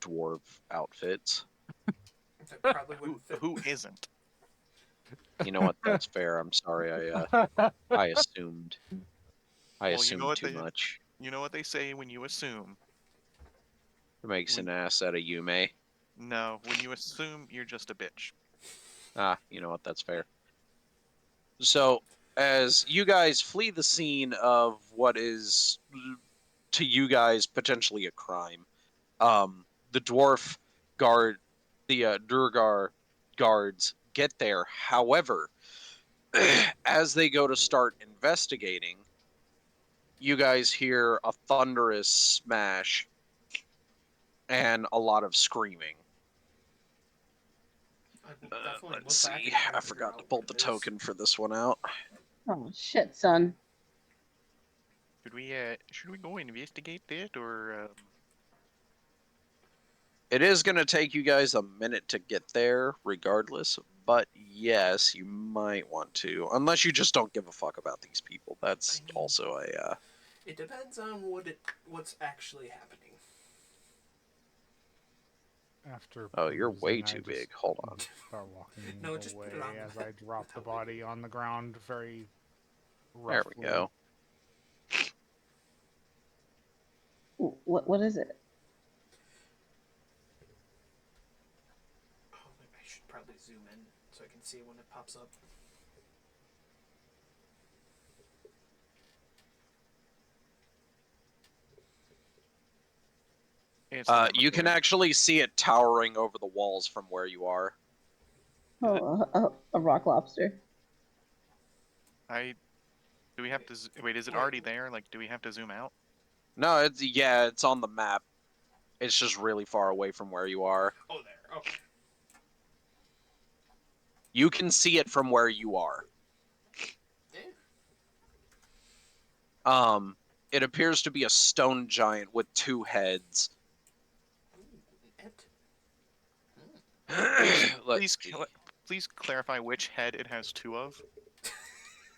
Speaker 1: dwarf outfits.
Speaker 4: That probably wouldn't fit.
Speaker 3: Who isn't?
Speaker 1: You know what? That's fair. I'm sorry. I assumed. I
Speaker 3: Well, you know
Speaker 1: assumed
Speaker 3: what
Speaker 1: too much.
Speaker 3: You know what they say when you assume.
Speaker 1: It makes an ass out of Yume.
Speaker 3: No, when you assume, you're just a bitch.
Speaker 1: You know what? That's fair. So, as you guys flee the scene of what is, to you guys, potentially a crime, the dwarf guard, the Durgar guards get there. However, as they go to start investigating, you guys hear a thunderous smash and a lot of screaming.
Speaker 4: I will definitely look
Speaker 1: Let's
Speaker 4: back
Speaker 1: see.
Speaker 4: and try
Speaker 1: I
Speaker 4: and figure
Speaker 1: forgot to
Speaker 4: out
Speaker 1: pull
Speaker 4: what
Speaker 1: the
Speaker 4: it is.
Speaker 1: token for this one out.
Speaker 2: Oh shit, son.
Speaker 3: Should we go investigate that, or
Speaker 1: It is going to take you guys a minute to get there, regardless. But yes, you might want to, unless you just don't give a fuck about these people. That's
Speaker 4: I mean,
Speaker 1: also a.
Speaker 4: It depends on what's actually happening.
Speaker 5: After
Speaker 1: Oh, you're way
Speaker 5: perusing, I
Speaker 1: too
Speaker 5: just
Speaker 1: big. Hold on.
Speaker 5: start walking
Speaker 4: No, just put
Speaker 5: away
Speaker 4: it on the
Speaker 5: as
Speaker 4: map
Speaker 5: I drop the
Speaker 4: without
Speaker 5: body on the ground very
Speaker 1: There
Speaker 5: roughly.
Speaker 1: we go.
Speaker 2: What is it?
Speaker 4: Oh, I should probably zoom in so I can see when it pops up.
Speaker 1: You can actually see it towering over the walls from where you are.
Speaker 2: Oh, a rock lobster.
Speaker 3: Do we have to wait? Is it already there? Like, do we have to zoom out?
Speaker 1: No, it's on the map. It's just really far away from where you are.
Speaker 4: Oh, there. Okay.
Speaker 1: You can see it from where you are.
Speaker 4: Yeah.
Speaker 1: It appears to be a stone giant with two heads.
Speaker 3: Please clarify which head it has two of.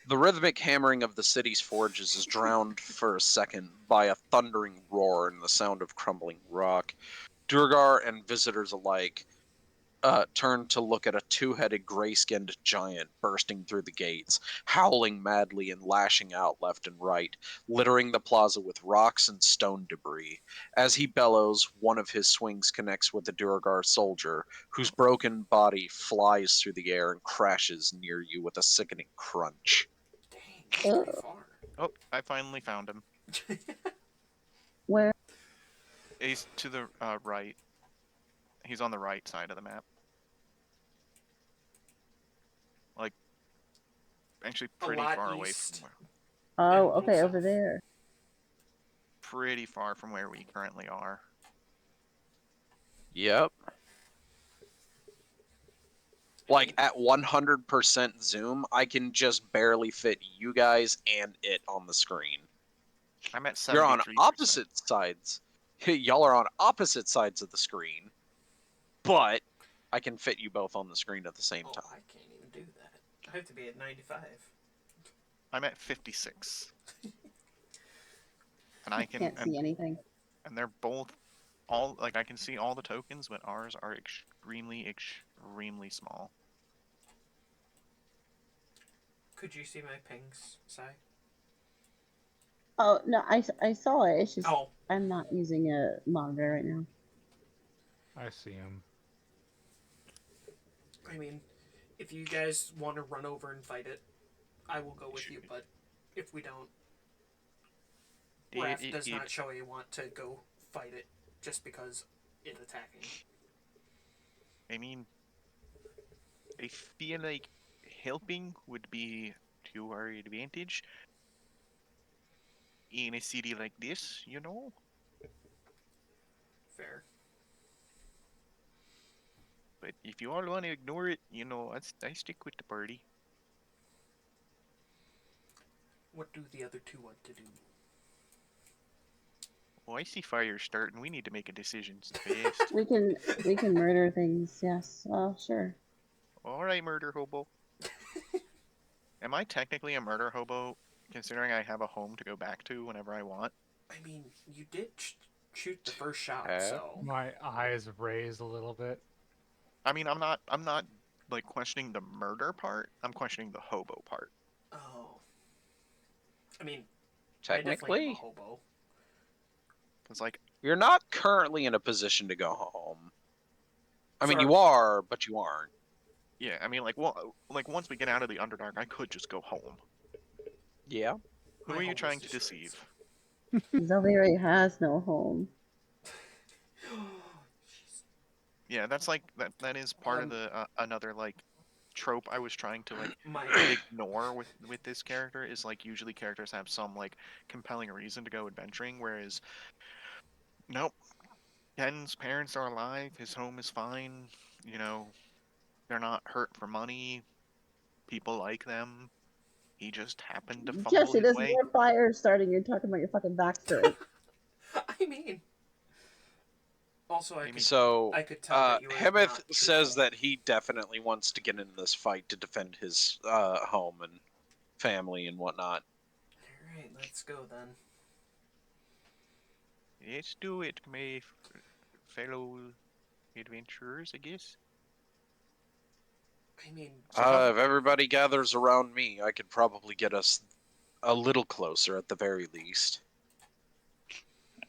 Speaker 1: The rhythmic hammering of the city's forges is drowned for a second by a thundering roar and the sound of crumbling rock. Durgar and visitors alike turn to look at a two-headed gray-skinned giant bursting through the gates, howling madly and lashing out left and right, littering the plaza with rocks and stone debris. As he bellows, one of his swings connects with a Durgar soldier, whose broken body flies through the air and crashes near you with a sickening crunch.
Speaker 4: Dang. It's
Speaker 2: Oh.
Speaker 4: pretty far.
Speaker 3: Oh, I finally found him.
Speaker 2: Where?
Speaker 3: He's to the right. He's on the right side of the map. Like, actually
Speaker 4: A
Speaker 3: pretty
Speaker 4: lot
Speaker 3: far away
Speaker 4: east.
Speaker 3: from where,
Speaker 2: Oh,
Speaker 4: And
Speaker 2: okay, over
Speaker 4: south.
Speaker 2: there.
Speaker 3: pretty far from where we currently are.
Speaker 1: Yep. Like at 100% zoom, I can just barely fit you guys and it on the screen.
Speaker 3: I'm at 73%.
Speaker 1: You're on opposite sides. Y'all are on opposite sides of the screen, but I can fit you both on the screen at the same
Speaker 4: Oh,
Speaker 1: time.
Speaker 4: I can't even do that. I have to be at 95.
Speaker 3: I'm at 56. And I can,
Speaker 2: Can't see anything.
Speaker 3: and they're both all, like, I can see all the tokens, but ours are extremely, extremely small.
Speaker 4: Could you see my pings, Si?
Speaker 2: Oh no, I saw it. It's just
Speaker 4: Oh,
Speaker 2: I'm not using a monitor right now.
Speaker 5: I see him.
Speaker 4: I mean, if you guys want to run over and fight it, I will go with you, but if we don't, Raph does not show a want to go fight it just because it's attacking.
Speaker 3: I mean, I feel like helping would be to our advantage in a city like this, you know?
Speaker 4: Fair.
Speaker 3: But if you all want to ignore it, you know, I stick with the party.
Speaker 4: What do the other two want to do?
Speaker 3: Oh, I see fire starting. We need to make a decision fast.
Speaker 2: We can murder things. Yes. Oh, sure.
Speaker 3: All right, murder hobo. Am I technically a murder hobo, considering I have a home to go back to whenever I want?
Speaker 4: I mean, you did shoot the first shot,
Speaker 1: Okay.
Speaker 4: so
Speaker 5: My eyes raised a little bit.
Speaker 3: I mean, I'm not like questioning the murder part. I'm questioning the hobo part.
Speaker 4: oh, I mean, I definitely am a
Speaker 1: Technically,
Speaker 4: hobo.
Speaker 3: Cause like,
Speaker 1: you're not currently in a position to go home. I mean,
Speaker 4: For-
Speaker 1: you are, but you aren't.
Speaker 3: yeah, I mean, like, well, like once we get out of the Underdark, I could just go home.
Speaker 1: Yeah.
Speaker 3: Who
Speaker 4: My
Speaker 3: are you
Speaker 4: home is
Speaker 3: trying to
Speaker 4: destroyed,
Speaker 3: deceive?
Speaker 2: Zelviri has no home.
Speaker 4: so- Jeez.
Speaker 3: Yeah, that's like that is part of the another like trope I was trying to like
Speaker 4: My
Speaker 3: ignore with this character is like usually characters have some like compelling reason to go adventuring, whereas nope, Ken's parents are alive, his home is fine, you know, they're not hurt for money, people like them. He just happened to fumble
Speaker 2: Jesse,
Speaker 3: his
Speaker 2: there's
Speaker 3: way.
Speaker 2: more fire starting. You're talking about your fucking backstory.
Speaker 4: I mean, also
Speaker 3: I mean,
Speaker 1: So,
Speaker 4: I could tell that you were
Speaker 1: Hemeth
Speaker 4: not
Speaker 1: says
Speaker 4: truthful.
Speaker 1: that he definitely wants to get in this fight to defend his home and family and whatnot.
Speaker 4: All right, let's go then.
Speaker 3: let's do it, my fellow adventurers, I guess.
Speaker 4: I mean,
Speaker 3: So how?
Speaker 1: If everybody gathers around me, I could probably get us a little closer at the very least.
Speaker 4: I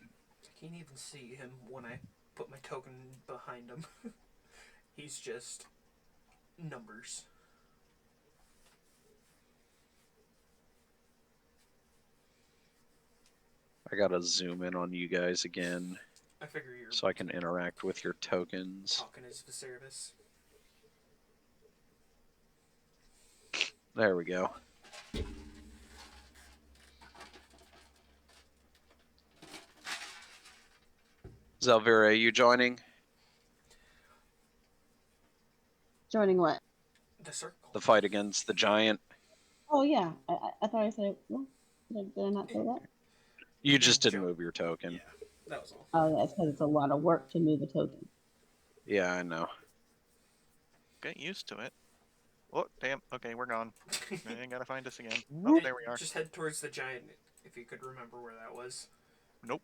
Speaker 4: can't even see him when I put my token behind him. He's just numbers.
Speaker 1: I gotta zoom in on you guys again
Speaker 4: I figure you're
Speaker 1: so I can interact with your tokens.
Speaker 4: talking as Viserys.
Speaker 1: There we go. Zelvira, are you joining
Speaker 2: Joining what?
Speaker 4: The circle.
Speaker 1: the fight against the giant?
Speaker 2: Oh yeah. I thought I said. Well, did I not say that?
Speaker 1: You just
Speaker 4: can
Speaker 1: didn't
Speaker 4: jump.
Speaker 1: move your token.
Speaker 4: Yeah, that was all.
Speaker 2: Oh yeah, it's because it's a lot of work to move a token.
Speaker 1: Yeah, I know.
Speaker 3: Get used to it. Oh, damn. Okay, we're gone. I gotta find us again. Oh,
Speaker 1: Whoop.
Speaker 3: there we are.
Speaker 4: Just head towards the giant if you could remember where that was.
Speaker 3: Nope.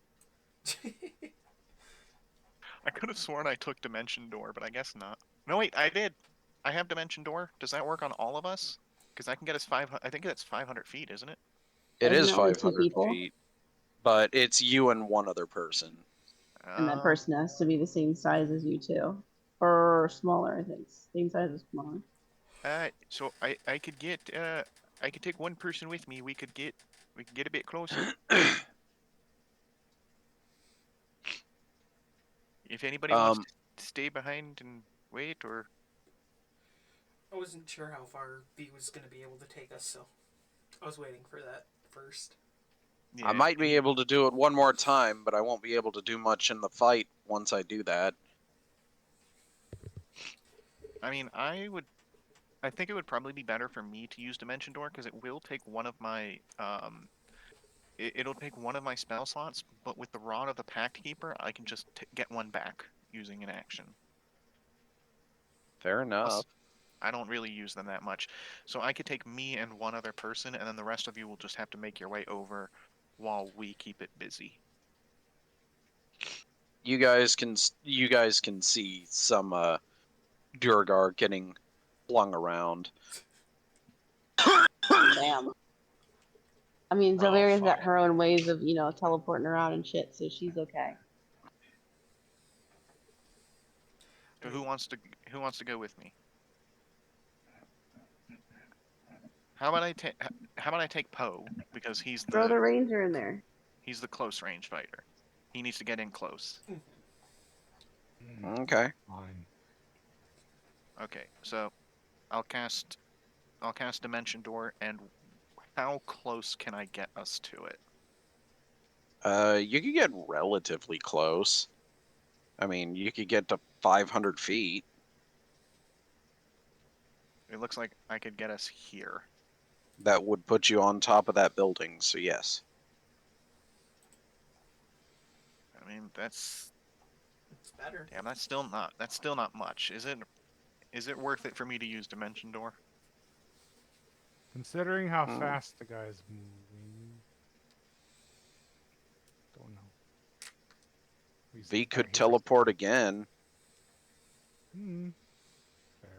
Speaker 3: I could have sworn I took Dimension Door, but I guess not. No, wait, I did. I have Dimension Door. Does that work on all of us? Because I can get us 500. I think that's 500 feet, isn't it?
Speaker 1: It
Speaker 2: Isn't
Speaker 1: is
Speaker 2: it only two
Speaker 1: 500
Speaker 2: people?
Speaker 1: feet, but it's you and one other person.
Speaker 2: And that person has to be the same size as you too, or smaller. I think same size or smaller.
Speaker 3: So I could get I could take one person with me. We could get a bit closer. If anybody wants to stay behind and wait, or
Speaker 4: I wasn't sure how far V was going to be able to take us, so I was waiting for that first.
Speaker 3: yeah,
Speaker 1: I might be able to do it one more time, but I won't be able to do much in the fight once I do that.
Speaker 3: I mean, I think it would probably be better for me to use Dimension Door because it will take one of my it'll take one of my spell slots, but with the Rod of the Pact Keeper, I can just get one back using an action.
Speaker 1: Fair enough.
Speaker 3: Plus, I don't really use them that much, so I could take me and one other person, and then the rest of you will just have to make your way over while we keep it busy.
Speaker 1: You guys can see some Durgar getting flung around.
Speaker 2: Damn. I mean,
Speaker 4: Oh,
Speaker 2: Zalaria's got
Speaker 4: fuck.
Speaker 2: her own ways of, teleporting around and shit, so she's okay.
Speaker 3: So who wants to go with me? How about I take Poe because he's
Speaker 2: Throw the
Speaker 3: the
Speaker 2: ranger in there.
Speaker 3: close range fighter. He needs to get in close.
Speaker 1: Okay.
Speaker 5: Fine.
Speaker 3: Okay, so I'll cast Dimension Door, and how close can I get us to it?
Speaker 1: You could get relatively close. I mean, you could get to 500 feet.
Speaker 3: It looks like I could get us here.
Speaker 1: That would put you on top of that building, so yes.
Speaker 3: I mean, that's
Speaker 4: It's better.
Speaker 3: damn. That's still not much. Is it worth it for me to use Dimension Door?
Speaker 5: Considering how
Speaker 1: Hmm.
Speaker 5: fast the guy's moving, don't know.
Speaker 1: V could teleport again.
Speaker 5: Fair.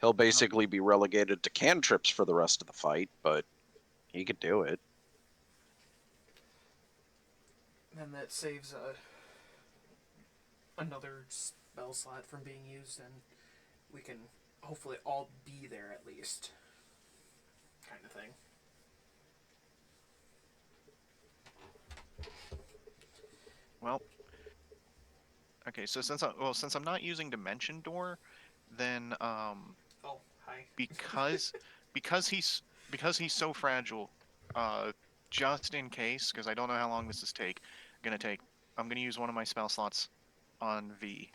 Speaker 1: He'll basically be relegated to cantrips for the rest of the fight, but he could do it.
Speaker 4: And that saves another spell slot from being used, and we can hopefully all be there at least. Kind of thing.
Speaker 3: Well, okay. So since I'm not using Dimension Door, then
Speaker 4: Oh, hi.
Speaker 3: because he's so fragile, just in case, because I don't know how long this is gonna take, I'm gonna use one of my spell slots on V.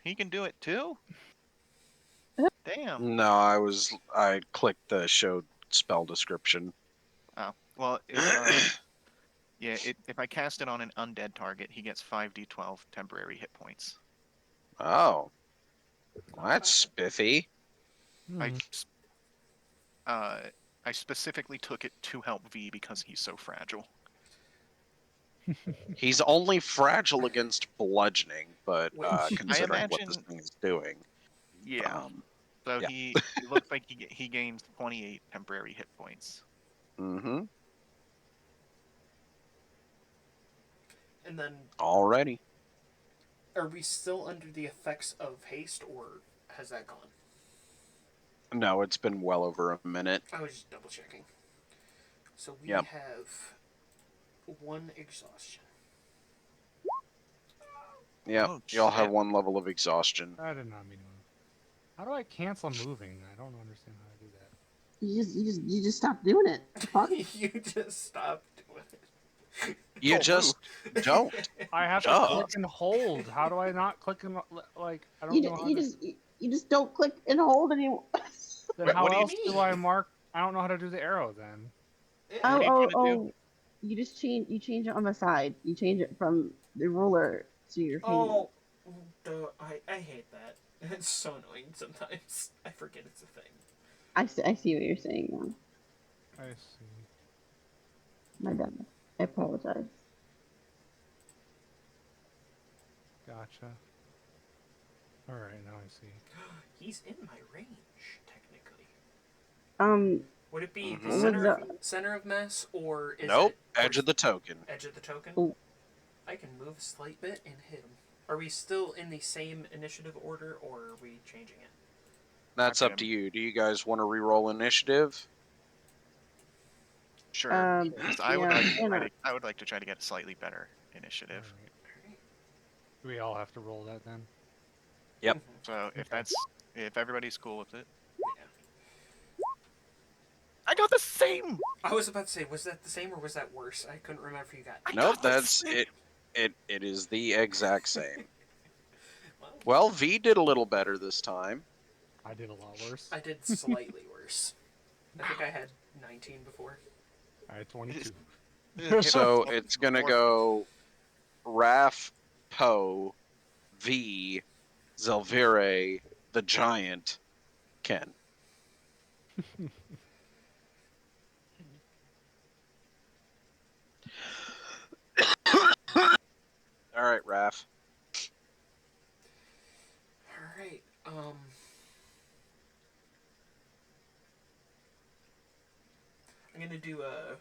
Speaker 3: He can do it too? Damn.
Speaker 1: No, I clicked the show spell description.
Speaker 3: Oh, well, if I cast it on an undead target, he gets 5d12 temporary hit points.
Speaker 1: Oh,
Speaker 4: Not
Speaker 1: that's
Speaker 4: bad.
Speaker 1: spiffy.
Speaker 3: I specifically took it to help V because he's so fragile.
Speaker 1: He's only fragile against bludgeoning, but
Speaker 4: Which-
Speaker 1: considering what this
Speaker 3: imagine-
Speaker 1: thing is doing,
Speaker 3: Yeah. So
Speaker 1: yeah.
Speaker 3: he looks like he gains 28 temporary hit points.
Speaker 1: Mm-hmm.
Speaker 4: And then,
Speaker 1: Already.
Speaker 4: are we still under the effects of haste, or has that gone?
Speaker 1: No, it's been well over a minute.
Speaker 4: I was just double checking. So we
Speaker 1: Yep.
Speaker 4: have one exhaustion.
Speaker 1: Yeah,
Speaker 3: Oh,
Speaker 1: you'll have
Speaker 3: shit.
Speaker 1: one level of exhaustion.
Speaker 5: I did not mean to move. How do I cancel moving? I don't understand how to do that.
Speaker 2: You just stop doing it. Fuck.
Speaker 4: You just stopped doing it.
Speaker 1: You just don't.
Speaker 5: I have to
Speaker 1: Duh.
Speaker 5: click and hold. How do I not click and like? I don't
Speaker 2: You,
Speaker 5: know how
Speaker 2: you
Speaker 5: to.
Speaker 2: just you just don't click and hold anymore.
Speaker 5: Then
Speaker 3: Wait,
Speaker 5: how
Speaker 3: what do you
Speaker 5: else do
Speaker 4: mean?
Speaker 5: I mark? I don't know how to do the arrow then.
Speaker 3: What are you trying to do?
Speaker 2: Oh! You just change it on the side. You change it from the ruler to your finger.
Speaker 4: Oh, duh, I hate that. It's so annoying sometimes. I forget it's a thing.
Speaker 2: I see what you're saying now.
Speaker 5: I see.
Speaker 2: My bad. I apologize.
Speaker 5: Gotcha. All right, now I see.
Speaker 4: He's in my range, technically. Would it be the
Speaker 1: Mhm.
Speaker 4: center of mass, or is
Speaker 1: Nope.
Speaker 4: it
Speaker 1: Edge of the token.
Speaker 4: edge of the token?
Speaker 2: Oh.
Speaker 4: I can move a slight bit and hit him. Are we still in the same initiative order, or are we changing it?
Speaker 1: That's
Speaker 3: Okay.
Speaker 1: up to you. Do you guys want to re-roll initiative?
Speaker 3: Sure. Because I would like to
Speaker 2: you
Speaker 3: try
Speaker 2: know,
Speaker 3: to. I would like to try to get a slightly better initiative.
Speaker 5: Alright.
Speaker 4: Alright.
Speaker 5: Do we all have to roll that then?
Speaker 1: Yep.
Speaker 3: So if
Speaker 5: Okay.
Speaker 3: if everybody's cool with it,
Speaker 4: Yeah.
Speaker 3: I got the same.
Speaker 4: I was about to say, was that the same or was that worse? I couldn't remember if you got.
Speaker 1: Nope,
Speaker 3: got the
Speaker 1: that's
Speaker 3: same.
Speaker 1: it. It is the exact same.
Speaker 4: Well,
Speaker 1: Well, V did a little better this time.
Speaker 5: I did a lot worse.
Speaker 4: I did slightly worse. I think I had 19 before.
Speaker 5: I had 22.
Speaker 1: So it's gonna go Raph, Poe, V, Zelvire, the Giant, Ken. All right, Raph.
Speaker 4: Alright, I'm gonna do a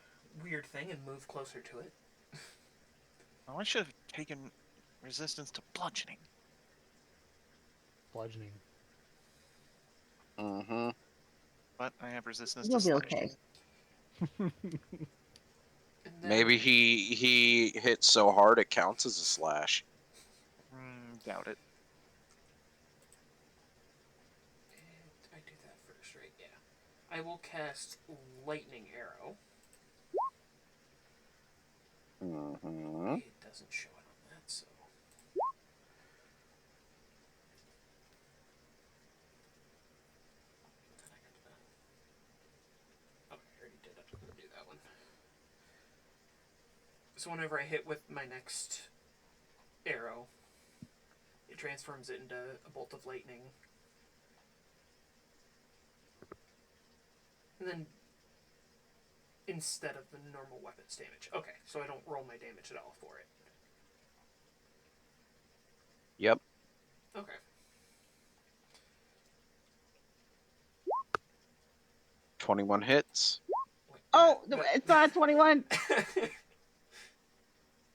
Speaker 4: weird thing and move closer to it.
Speaker 3: Oh, I should have taken resistance to bludgeoning.
Speaker 5: Bludgeoning.
Speaker 1: Mm-hmm.
Speaker 3: But I have resistance
Speaker 2: you'll
Speaker 3: to
Speaker 2: be
Speaker 3: slashing.
Speaker 2: okay.
Speaker 4: And then,
Speaker 1: Maybe he hit so hard it counts as a slash.
Speaker 3: Doubt it.
Speaker 4: I do that first, right? Yeah. I will cast Lightning Arrow.
Speaker 1: Mm-hmm.
Speaker 4: It doesn't show it on that, so. Oh, I already did it. I'm gonna do that one. So whenever I hit with my next arrow, it transforms it into a bolt of lightning. And then instead of the normal weapons damage. Okay, so I don't roll my damage at all for it.
Speaker 1: Yep.
Speaker 4: Okay.
Speaker 1: 21 hits.
Speaker 4: Wait,
Speaker 2: Oh,
Speaker 4: that-
Speaker 2: it's not 21.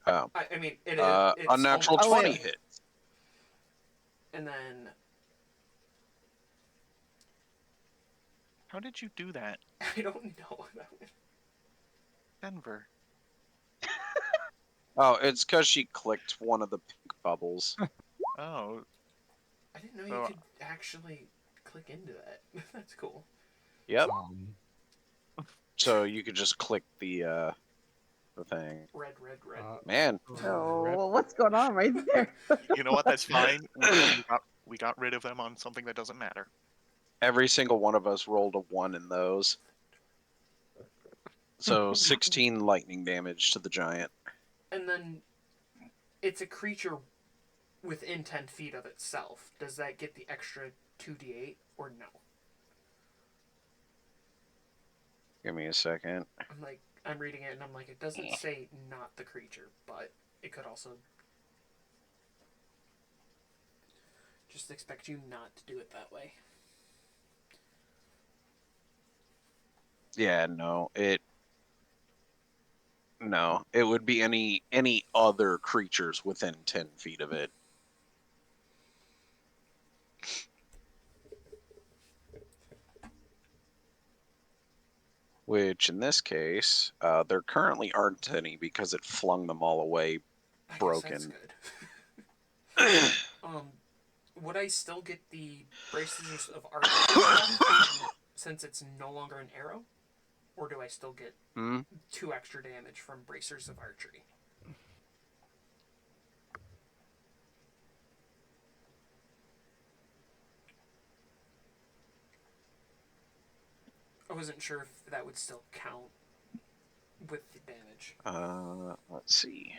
Speaker 1: Oh.
Speaker 4: I mean, it's
Speaker 1: Unnatural
Speaker 2: Oh, wait.
Speaker 1: 20 hits.
Speaker 4: And then
Speaker 3: How did you do that,
Speaker 4: I don't know.
Speaker 3: Denver?
Speaker 1: Oh, it's because she clicked one of the pink bubbles.
Speaker 3: Oh,
Speaker 4: I didn't know
Speaker 3: So-
Speaker 4: you could actually click into that. That's cool.
Speaker 1: Yep.
Speaker 5: Um,
Speaker 1: So you could just click the thing.
Speaker 4: Red.
Speaker 1: Man,
Speaker 2: Oh, what's going on right there?
Speaker 3: you know what? That's fine. We got rid of them on something that doesn't matter.
Speaker 1: every single one of us rolled a 1 in those. So 16 lightning damage to the giant.
Speaker 4: And then it's a creature within 10 feet of itself. Does that get the extra 2d8 or no?
Speaker 1: Give me a second.
Speaker 4: I'm reading it and I'm like, it doesn't say not the creature, but it could also just expect you not to do it that way.
Speaker 1: Yeah, no, it would be any other creatures within 10 feet of it. Which in this case, there currently aren't any because it flung them all away
Speaker 4: I guess
Speaker 1: broken.
Speaker 4: that's good. Would I still get the braces of archery since it's no longer an arrow? Or do I still get
Speaker 1: Hmm?
Speaker 4: 2 extra damage from bracers of archery? I wasn't sure if that would still count with the damage.
Speaker 1: Let's see.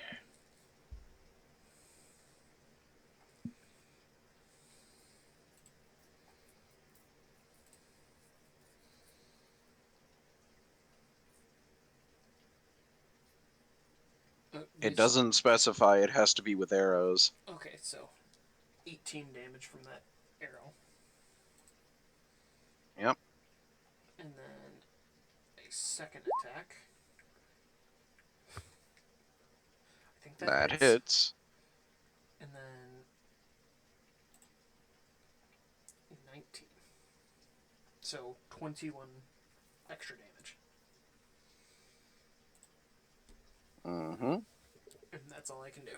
Speaker 1: It doesn't specify it has to be with arrows.
Speaker 4: Okay, so 18 damage from that arrow.
Speaker 1: Yep.
Speaker 4: And then a second attack. I think that,
Speaker 1: That
Speaker 4: hits.
Speaker 1: hits.
Speaker 4: And then 19. So 21 extra damage.
Speaker 1: Mm-hmm.
Speaker 4: And that's all I can do.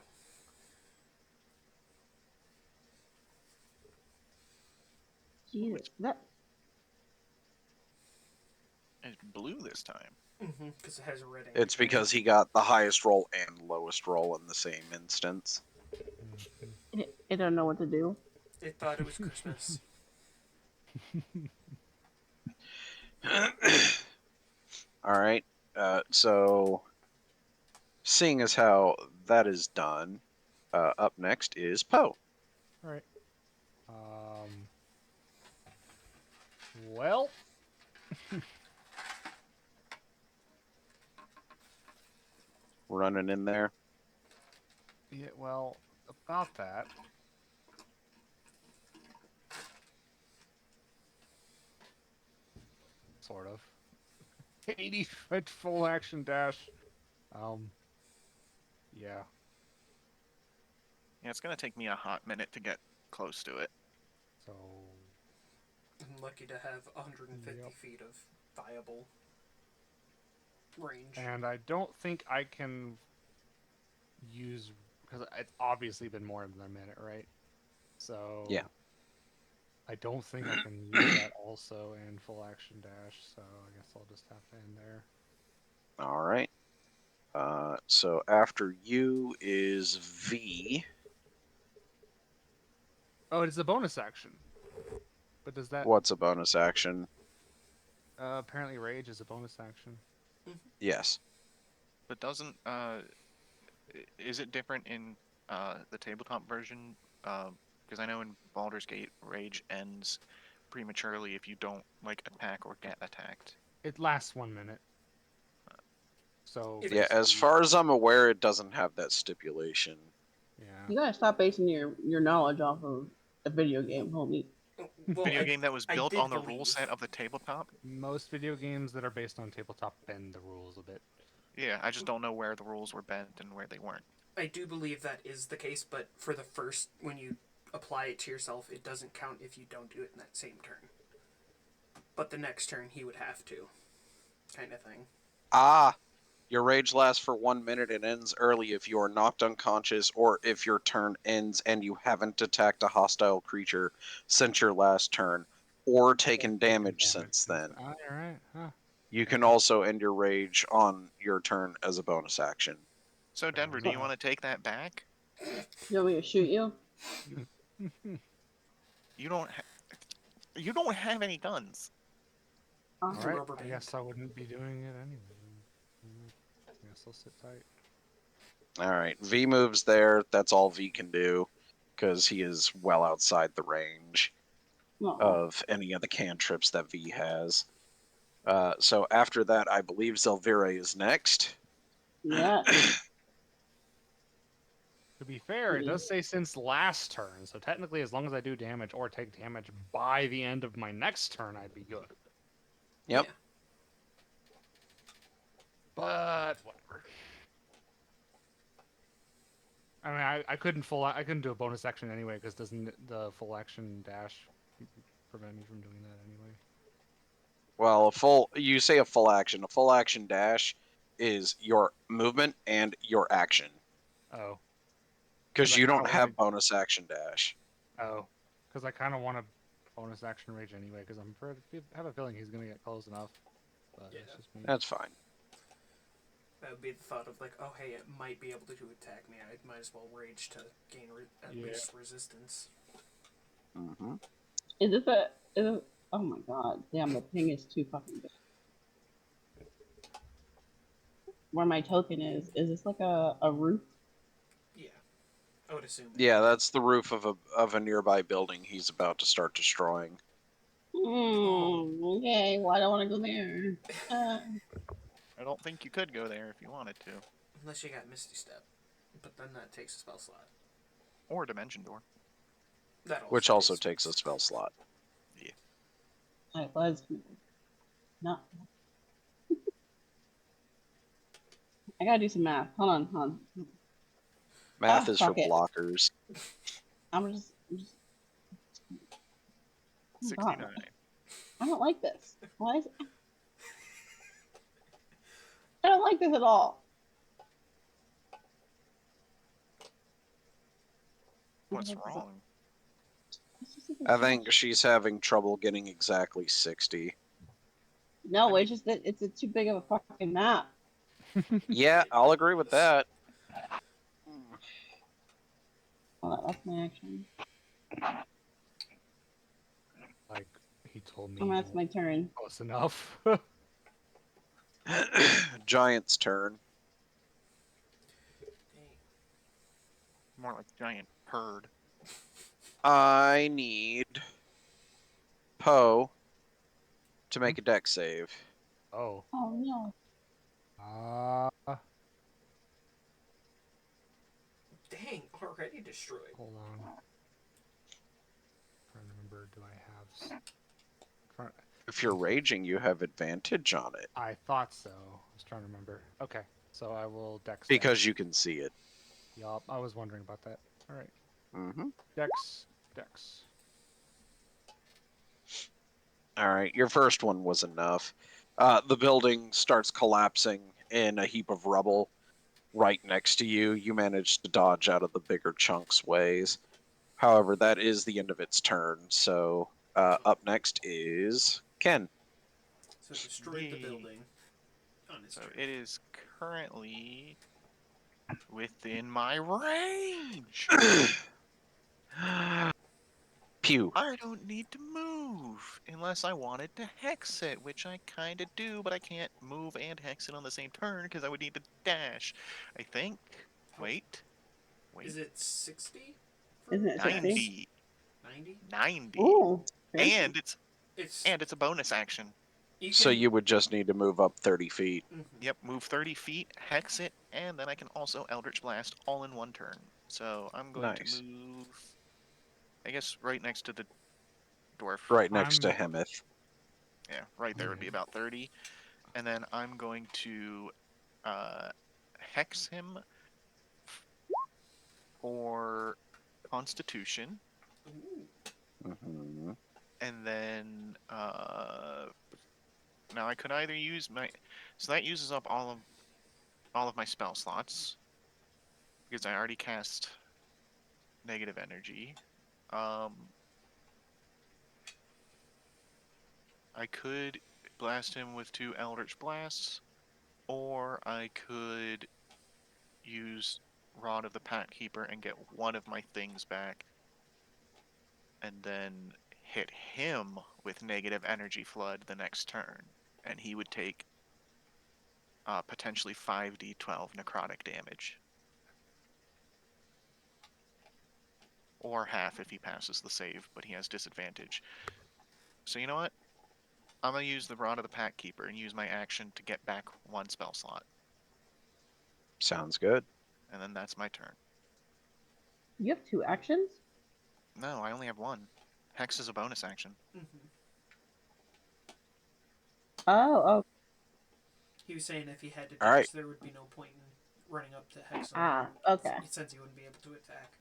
Speaker 2: Jesus, that
Speaker 3: It's blue this time.
Speaker 4: Because it has red ink.
Speaker 1: It's because he got the highest roll and lowest roll in the same instance.
Speaker 2: it don't know what to do.
Speaker 4: It thought it was Christmas.
Speaker 1: All right. So, seeing as how that is done, up next is Poe.
Speaker 5: All right. Well,
Speaker 1: Running in there.
Speaker 5: yeah. Well, about that. Sort of. 80-foot full action dash. Yeah.
Speaker 3: Yeah, it's gonna take me a hot minute to get close to it.
Speaker 5: So,
Speaker 4: I'm lucky to have 150
Speaker 5: Yep.
Speaker 4: feet of viable range.
Speaker 5: and I don't think I can use because it's obviously been more than a minute, right? So
Speaker 1: Yeah.
Speaker 5: I don't think I can use that also in full action dash. So I guess I'll just have to end there.
Speaker 1: All right. So after you is V.
Speaker 5: Oh, it is a bonus action. But does that
Speaker 1: What's a bonus action?
Speaker 5: apparently rage is a bonus action?
Speaker 1: Yes.
Speaker 3: But doesn't is it different in the tabletop version? Because I know in Baldur's Gate, rage ends prematurely if you don't like attack or get attacked.
Speaker 5: It lasts 1 minute. So
Speaker 1: Yeah, as
Speaker 5: basically,
Speaker 1: far as I'm aware, it doesn't have that stipulation.
Speaker 2: You
Speaker 5: yeah.
Speaker 2: gotta stop basing your knowledge off of a video game, homie.
Speaker 4: Well,
Speaker 3: Video game that was
Speaker 4: I
Speaker 3: built
Speaker 4: did
Speaker 3: on the
Speaker 4: believe.
Speaker 3: rule set of the tabletop.
Speaker 5: Most video games that are based on tabletop bend the rules a bit.
Speaker 3: Yeah, I just don't know where the rules were bent and where they weren't.
Speaker 4: I do believe that is the case, but for the first, when you apply it to yourself, it doesn't count if you don't do it in that same turn. But the next turn, he would have to, kind of thing.
Speaker 1: Ah, your rage lasts for 1 minute and ends early if you are knocked unconscious or if your turn ends and you haven't attacked a hostile creature since your last turn or taken damage since then.
Speaker 5: Oh, you're right. Huh.
Speaker 1: You can also end your rage on your turn as a bonus action.
Speaker 3: So Denver, do you want to take that back?
Speaker 2: You want me to shoot you?
Speaker 3: You don't have any guns.
Speaker 5: All
Speaker 4: The
Speaker 5: right.
Speaker 4: rubber
Speaker 5: I
Speaker 4: band.
Speaker 5: guess I wouldn't be doing it anyway. I guess I'll sit tight.
Speaker 1: All right, V moves there. That's all V can do because he is well outside the range
Speaker 2: No.
Speaker 1: of any of the cantrips that V has. So after that, I believe Zelvira is next.
Speaker 2: Yeah.
Speaker 5: To be fair, it does say since last turn, so technically, as long as I do damage or take damage by the end of my next turn, I'd be good.
Speaker 1: Yep.
Speaker 4: Yeah.
Speaker 5: But whatever. I mean, I couldn't do a bonus action anyway because doesn't the full action dash prevent me from doing that anyway?
Speaker 1: Well, you say a full action. A full action dash is your movement and your action
Speaker 5: Oh,
Speaker 1: because
Speaker 5: I
Speaker 1: you
Speaker 5: kind
Speaker 1: don't
Speaker 5: of want
Speaker 1: have bonus action dash.
Speaker 5: to. Oh, because I kind of want a bonus action rage anyway because have a feeling he's gonna get close enough. But
Speaker 4: Yeah.
Speaker 5: it's just me.
Speaker 1: That's fine.
Speaker 4: That would be the thought of like, oh hey, it might be able to attack me. I might as well rage to gain at least resistance.
Speaker 1: Mm-hmm.
Speaker 2: Is this a? Is it, oh my god! Damn, the ping is too fucking big. Where my token is this like a roof?
Speaker 4: Yeah, I would assume.
Speaker 1: Yeah, that's the roof of a nearby building he's about to start destroying.
Speaker 2: Okay, well I don't want to go there.
Speaker 3: I don't think you could go there if you wanted to.
Speaker 4: Unless you got Misty Step, but then that takes a spell slot.
Speaker 3: Or Dimension Door.
Speaker 4: That
Speaker 1: Which also
Speaker 4: takes
Speaker 1: takes a spell slot.
Speaker 3: Yeah.
Speaker 2: Alright, let's no. I gotta do some math. Hold on.
Speaker 1: Math is for
Speaker 2: fuck it.
Speaker 1: blockers.
Speaker 2: I'm just oh God,
Speaker 3: 69.
Speaker 2: I don't like this. Why is I don't like this at all.
Speaker 3: What's wrong?
Speaker 2: It's just like
Speaker 1: I
Speaker 2: this
Speaker 1: think
Speaker 2: much.
Speaker 1: she's having trouble getting exactly 60.
Speaker 2: No,
Speaker 3: I
Speaker 2: it's just that it's a too big of a fucking map.
Speaker 1: Yeah, I'll agree with that.
Speaker 2: That's my action.
Speaker 5: Like he told me
Speaker 2: Oh,
Speaker 5: he
Speaker 2: that's my turn.
Speaker 5: close enough.
Speaker 1: Giant's turn.
Speaker 4: Dang.
Speaker 3: More like giant herd.
Speaker 1: I need Poe to make a deck save.
Speaker 5: Oh.
Speaker 2: Oh no.
Speaker 4: Dang, already destroyed.
Speaker 5: Hold on. Trying to remember, do I have?
Speaker 1: If you're raging, you have advantage on it
Speaker 5: I thought so. I was trying to remember. Okay, so I will dex.
Speaker 1: because you can see it.
Speaker 5: Yup, I was wondering about that. All right,
Speaker 1: Mm-hmm.
Speaker 5: dex.
Speaker 1: All right, your first one was enough. The building starts collapsing in a heap of rubble right next to you. You manage to dodge out of the bigger chunks ways. However, that is the end of its turn. So up next is Ken.
Speaker 4: So it destroyed the
Speaker 3: Yay.
Speaker 4: building on its
Speaker 3: So
Speaker 4: turn.
Speaker 3: it is currently within my range.
Speaker 1: Pew.
Speaker 3: I don't need to move unless I wanted to hex it, which I kind of do, but I can't move and hex it on the same turn because I would need to dash. I think. Wait.
Speaker 4: Is
Speaker 3: Wait.
Speaker 4: it 60?
Speaker 2: Isn't it 60?
Speaker 3: 90.
Speaker 4: 90?
Speaker 3: 90.
Speaker 2: Ooh. Fancy.
Speaker 3: And it's
Speaker 4: It's
Speaker 3: a bonus action.
Speaker 4: you
Speaker 1: So
Speaker 4: can.
Speaker 1: you would just need to move up 30 feet.
Speaker 3: Yep, move 30 feet, hex it, and then I can also Eldritch Blast all in one turn. So I'm going to
Speaker 1: Nice.
Speaker 3: move, I guess, right next to the dwarf.
Speaker 1: Right next to
Speaker 5: I'm
Speaker 1: Hemeth.
Speaker 3: Yeah, right there would be about 30. And then I'm going to hex him for Constitution.
Speaker 4: Ooh.
Speaker 1: Mm-hmm.
Speaker 3: And then now I could either use my, so that uses up all of my spell slots because I already cast negative energy. I could blast him with 2 Eldritch Blasts, or I could use Rod of the Pack Keeper and get one of my things back, and then hit him with negative energy flood the next turn, and he would take potentially 5d12 necrotic damage. Or half if he passes the save, but he has disadvantage. So you know what? I'm going to use the Rod of the Pack Keeper and use my action to get back 1 spell slot.
Speaker 1: Sounds good.
Speaker 3: And then that's my turn.
Speaker 2: You have 2 actions?
Speaker 3: No, I only have 1. Hex is a bonus action.
Speaker 2: Oh.
Speaker 4: He was saying if he had to
Speaker 1: All right.
Speaker 4: dash, there would be no point in running up to Hex him.
Speaker 2: Okay.
Speaker 4: Since he wouldn't be able to attack.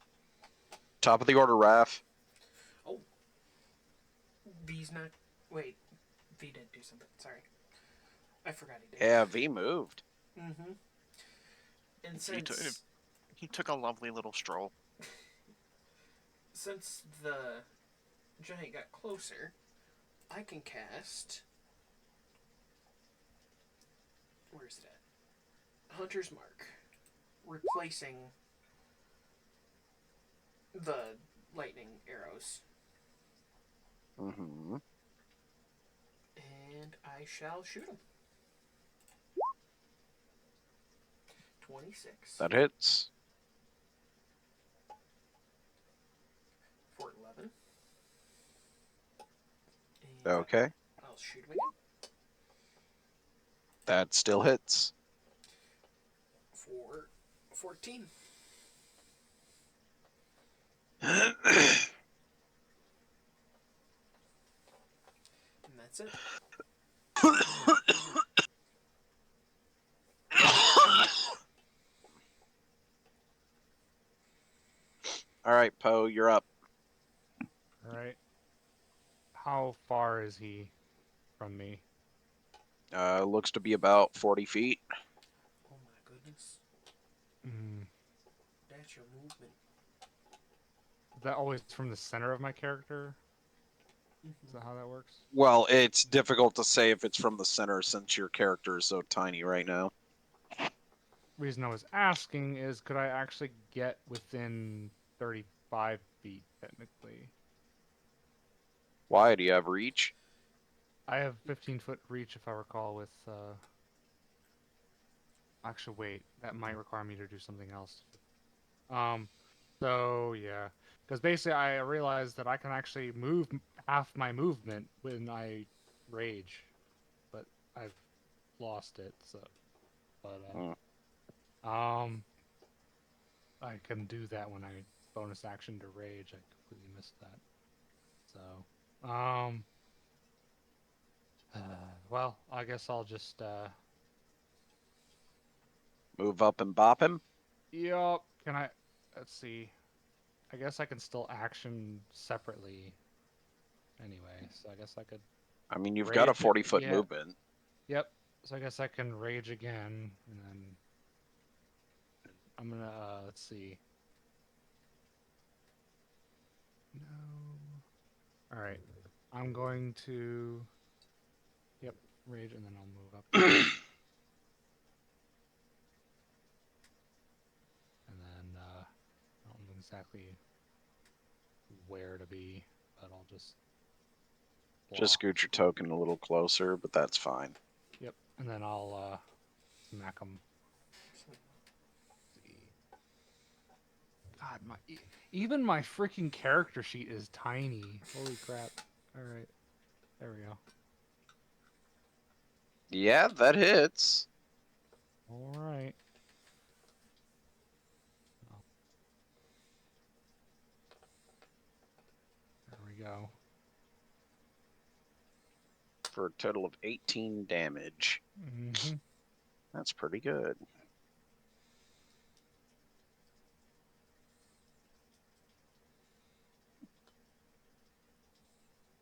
Speaker 1: Top of the order, Raph.
Speaker 4: Oh. B's not. Wait. V did do something. Sorry. I forgot he did.
Speaker 1: Yeah, V moved.
Speaker 4: Mm-hmm. And
Speaker 3: He took a lovely little stroll.
Speaker 4: since the giant got closer, I can cast. Where's it at? Hunter's Mark. Replacing the lightning arrows.
Speaker 1: Mm-hmm.
Speaker 4: And I shall shoot him. 26.
Speaker 1: That hits.
Speaker 4: For 11. And
Speaker 1: Okay.
Speaker 4: I'll shoot him again.
Speaker 1: That still hits.
Speaker 4: For 14. And that's it.
Speaker 1: All right, Poe, you're up.
Speaker 5: All right. How far is he from me?
Speaker 1: Looks to be about 40 feet.
Speaker 4: Oh my goodness.
Speaker 5: Mm,
Speaker 4: That's your movement.
Speaker 5: is that always from the center of my character? Is
Speaker 4: Mm-hmm.
Speaker 5: that how that works?
Speaker 1: Well, it's difficult to say if it's from the center since your character is so tiny right now.
Speaker 5: Reason I was asking is could I actually get within 35 feet, technically?
Speaker 1: Why do you have reach?
Speaker 5: I have 15-foot reach, if I recall, with... Actually, wait. That might require me to do something else. So, yeah. Because basically, I realized that I can actually move half my movement when I rage. But I've lost it, so... But,
Speaker 1: Hmm.
Speaker 5: I can do that when I bonus action to rage. I completely missed that. So, well, I guess I'll just,
Speaker 1: Move up and bop him?
Speaker 5: yup. Can I, let's see. I guess I can still action separately anyway. So I guess I could
Speaker 1: I mean, you've got a
Speaker 5: rage.
Speaker 1: 40-foot
Speaker 5: Yeah.
Speaker 1: movement.
Speaker 5: Yep. So I guess I can rage again, and then I'm gonna, let's see. No. All right. I'm going to, yep, rage, and then I'll move up. And then I don't know exactly where to be, but I'll just
Speaker 1: Just
Speaker 5: block.
Speaker 1: scoot your token a little closer, but that's fine.
Speaker 5: Yep, and then I'll smack them. God, even my freaking character sheet is tiny. Holy crap! All right, there we go.
Speaker 1: Yeah, that hits.
Speaker 5: All right. Oh. There we go.
Speaker 1: For a total of 18 damage.
Speaker 5: Mm-hmm.
Speaker 1: That's pretty good.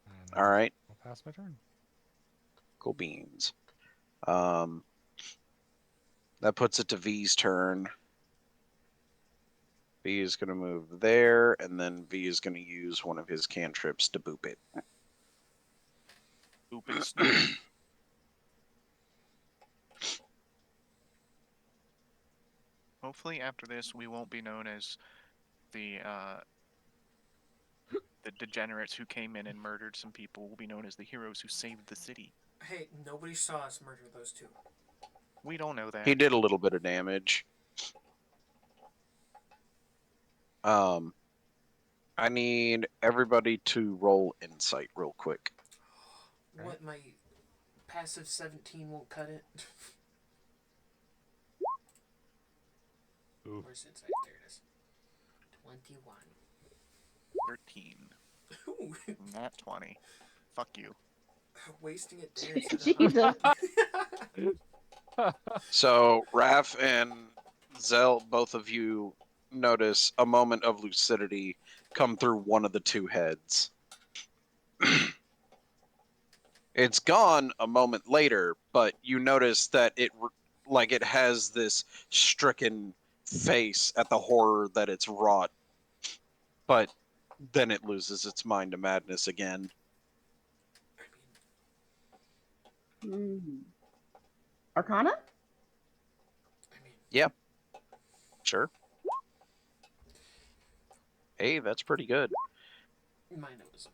Speaker 5: And
Speaker 1: All right,
Speaker 5: I'll pass my turn.
Speaker 1: cool beans. That puts it to V's turn. V is going to move there, and then V is going to use one of his cantrips to boop it.
Speaker 3: Oop and snoop. Hopefully, after this, we won't be known as the degenerates who came in and murdered some people. We'll be known as the heroes who saved the city.
Speaker 4: Hey, nobody saw us murder those two.
Speaker 3: We don't know that.
Speaker 1: He did a little bit of damage. I need everybody to roll insight real quick.
Speaker 4: What, my passive 17 won't cut it?
Speaker 5: Ooh.
Speaker 4: Where's insight? There it is. 21.
Speaker 3: 13.
Speaker 4: Ooh,
Speaker 3: Not 20. Fuck you.
Speaker 4: wasting it there instead
Speaker 2: Jesus.
Speaker 4: of...
Speaker 1: So, Raph and Zell, both of you notice a moment of lucidity come through one of the two heads. It's gone a moment later, but you notice that it has this stricken face at the horror that it's wrought. But then it loses its mind to madness again.
Speaker 2: Hmm. Arcana?
Speaker 1: Yeah, sure. Hey, that's pretty good.
Speaker 4: My note is...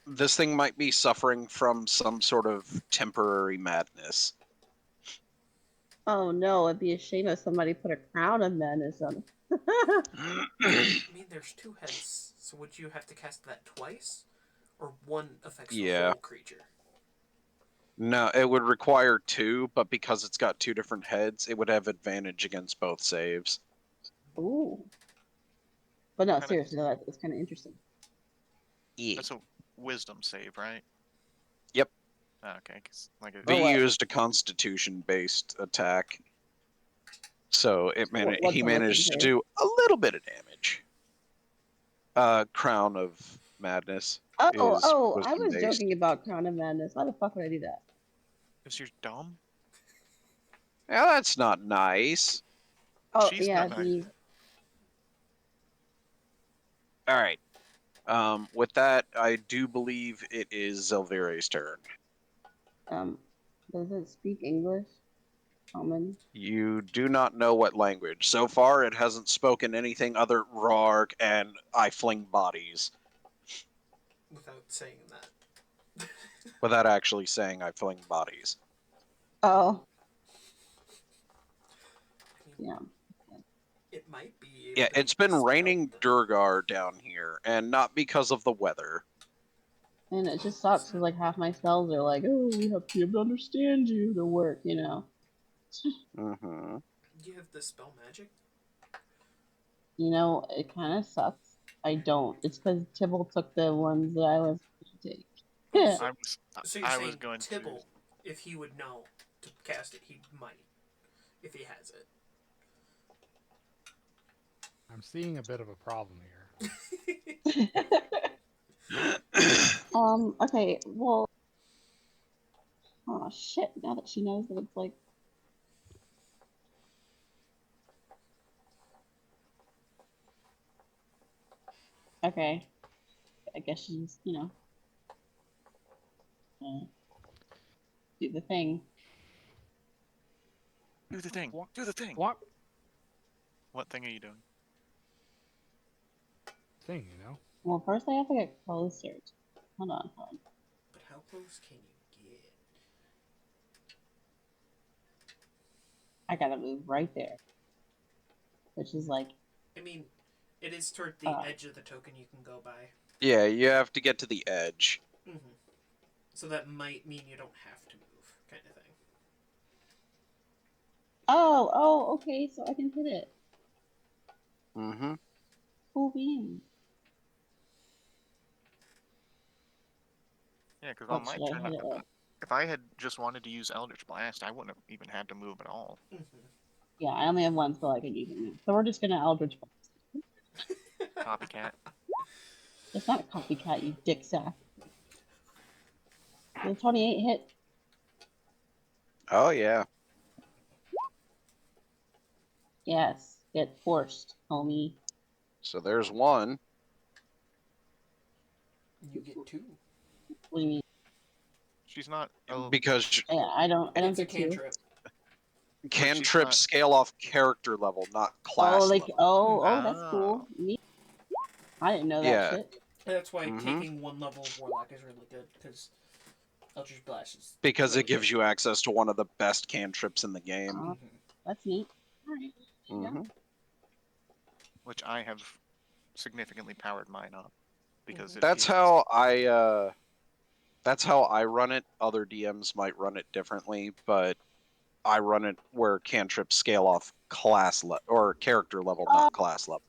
Speaker 1: This thing might be suffering from some sort of temporary madness.
Speaker 2: Oh no, it'd be a shame if somebody put a crown of madness on it.
Speaker 4: I mean, there's two heads, so would you have to cast that twice? Or one affects the
Speaker 1: Yeah.
Speaker 4: whole creature?
Speaker 1: No, it would require two, but because it's got two different heads, it would have advantage against both saves.
Speaker 2: Ooh. But no,
Speaker 3: Kinda-
Speaker 2: seriously, no, that's kind of interesting.
Speaker 1: Yeah.
Speaker 3: That's a wisdom save, right?
Speaker 1: Yep.
Speaker 3: Okay, because like
Speaker 1: V
Speaker 2: Oh, what?
Speaker 1: used a constitution-based attack. So
Speaker 2: What's
Speaker 1: he
Speaker 2: a listen
Speaker 1: managed to
Speaker 2: to?
Speaker 1: do a little bit of damage. Crown of Madness
Speaker 2: Oh,
Speaker 1: is
Speaker 2: I
Speaker 1: wisdom
Speaker 2: was
Speaker 1: based.
Speaker 2: joking about Crown of Madness. Why the fuck would I do that?
Speaker 3: Because you're dumb.
Speaker 1: Yeah, that's not nice.
Speaker 2: Oh,
Speaker 3: She's
Speaker 2: yeah,
Speaker 3: not nice.
Speaker 1: All right. With that, I do believe it is Zelvire's turn.
Speaker 2: does it speak English? Common?
Speaker 1: You do not know what language. So far, it hasn't spoken anything other Rarg and I fling bodies
Speaker 4: Without saying that.
Speaker 1: without actually saying I fling bodies.
Speaker 2: Oh,
Speaker 4: I mean,
Speaker 2: yeah.
Speaker 4: it might be able
Speaker 1: Yeah,
Speaker 4: to
Speaker 1: it's been
Speaker 4: spell
Speaker 1: raining
Speaker 4: them.
Speaker 1: Durgar down here, and not because of the weather.
Speaker 2: And it just sucks because like half my spells are like, oh, we have to be able to understand you to work, you know.
Speaker 1: Mm-hmm.
Speaker 4: Do you have the spell magic?
Speaker 2: You know, it kind of sucks. I don't. It's because Tibble took the ones that I was going to take.
Speaker 4: Oh,
Speaker 2: Yeah.
Speaker 4: so,
Speaker 3: So
Speaker 4: you're
Speaker 3: I
Speaker 4: saying
Speaker 3: was going to.
Speaker 4: Tibble, if he would know to cast it, he might. If he has it.
Speaker 5: I'm seeing a bit of a problem here.
Speaker 2: Okay, well, oh shit, now that she knows that it's like. Okay, I guess she's, do the thing.
Speaker 3: Do the thing.
Speaker 5: What?
Speaker 3: Do the thing.
Speaker 5: What
Speaker 3: What thing are you doing?
Speaker 5: thing, you know?
Speaker 2: Well, first I have to get closer. Hold on.
Speaker 4: But how close can you get?
Speaker 2: I gotta move right there. Which is like,
Speaker 4: I mean, it is toward the edge of the token you can go by.
Speaker 1: Yeah, you have to get to the edge.
Speaker 4: Mm-hmm. So that might mean you don't have to move, kind of thing.
Speaker 2: oh, okay, so I can hit it.
Speaker 1: Mm-hmm.
Speaker 2: Cool beans.
Speaker 3: Yeah, because
Speaker 2: What
Speaker 3: on my
Speaker 2: should I
Speaker 3: turn,
Speaker 2: hit it with?
Speaker 3: if I had just wanted to use Eldritch Blast, I wouldn't have even had to move at all.
Speaker 4: Mm-hmm.
Speaker 2: Yeah, I only have one spell I can use it now. So we're just gonna Eldritch Blast.
Speaker 3: Copycat.
Speaker 2: It's not a copycat, you dick sack. The 28 hit.
Speaker 1: Oh, yeah.
Speaker 2: Yes, get forced, homie.
Speaker 1: So there's one.
Speaker 4: You get 2.
Speaker 2: What do you mean?
Speaker 3: She's not. Oh,
Speaker 1: Because
Speaker 2: Yeah, I don't
Speaker 4: It's a
Speaker 2: get two.
Speaker 4: cantrip.
Speaker 1: cantrips
Speaker 3: not-
Speaker 1: scale off character level, not class
Speaker 2: Oh,
Speaker 1: level.
Speaker 2: that's cool. Neat. I didn't know that
Speaker 1: Yeah.
Speaker 2: shit.
Speaker 4: That's why
Speaker 1: Mhm.
Speaker 4: taking one level of Warlock is really good, because Eldritch Blast is
Speaker 1: Because
Speaker 4: really
Speaker 1: it gives
Speaker 4: good.
Speaker 1: you access to one of the best cantrips in the game.
Speaker 2: Oh, that's neat. Alright. Yeah.
Speaker 1: Mm-hmm.
Speaker 3: which I have significantly powered mine up because it
Speaker 1: That's
Speaker 3: is.
Speaker 1: how I run it. Other DMs might run it differently, but I run it where cantrips scale off or character level, not class level.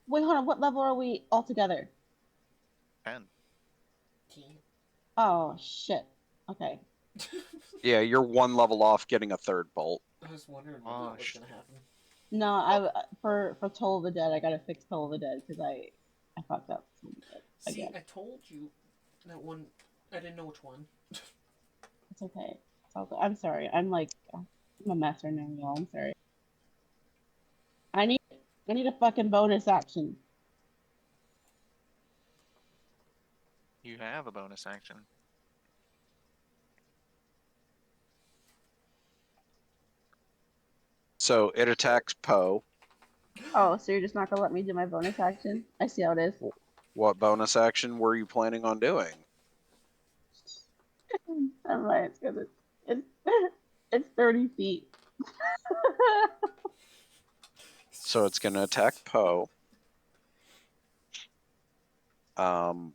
Speaker 2: Wait, hold on. What level are we all together?
Speaker 3: 10.
Speaker 2: Oh shit. Okay.
Speaker 1: Yeah, you're one level off getting a third bolt.
Speaker 4: I was wondering when
Speaker 3: Oh,
Speaker 4: that was gonna happen.
Speaker 2: No, I for Toll of the Dead, I gotta fix Toll of the Dead because I fucked up Toll of the Dead
Speaker 4: See,
Speaker 2: again.
Speaker 4: I told you that one. I didn't know which one.
Speaker 2: It's okay. It's all good. I'm sorry. I'm a mess right now, y'all. I'm sorry. I need a fucking bonus action.
Speaker 3: You have a bonus action.
Speaker 1: So it attacks Poe.
Speaker 2: Oh, so you're just not gonna let me do my bonus action? I see how it is.
Speaker 1: What bonus action were you planning on doing?
Speaker 2: I'm like, it's because it's it's 30 feet.
Speaker 1: So it's going to attack Poe. Poe,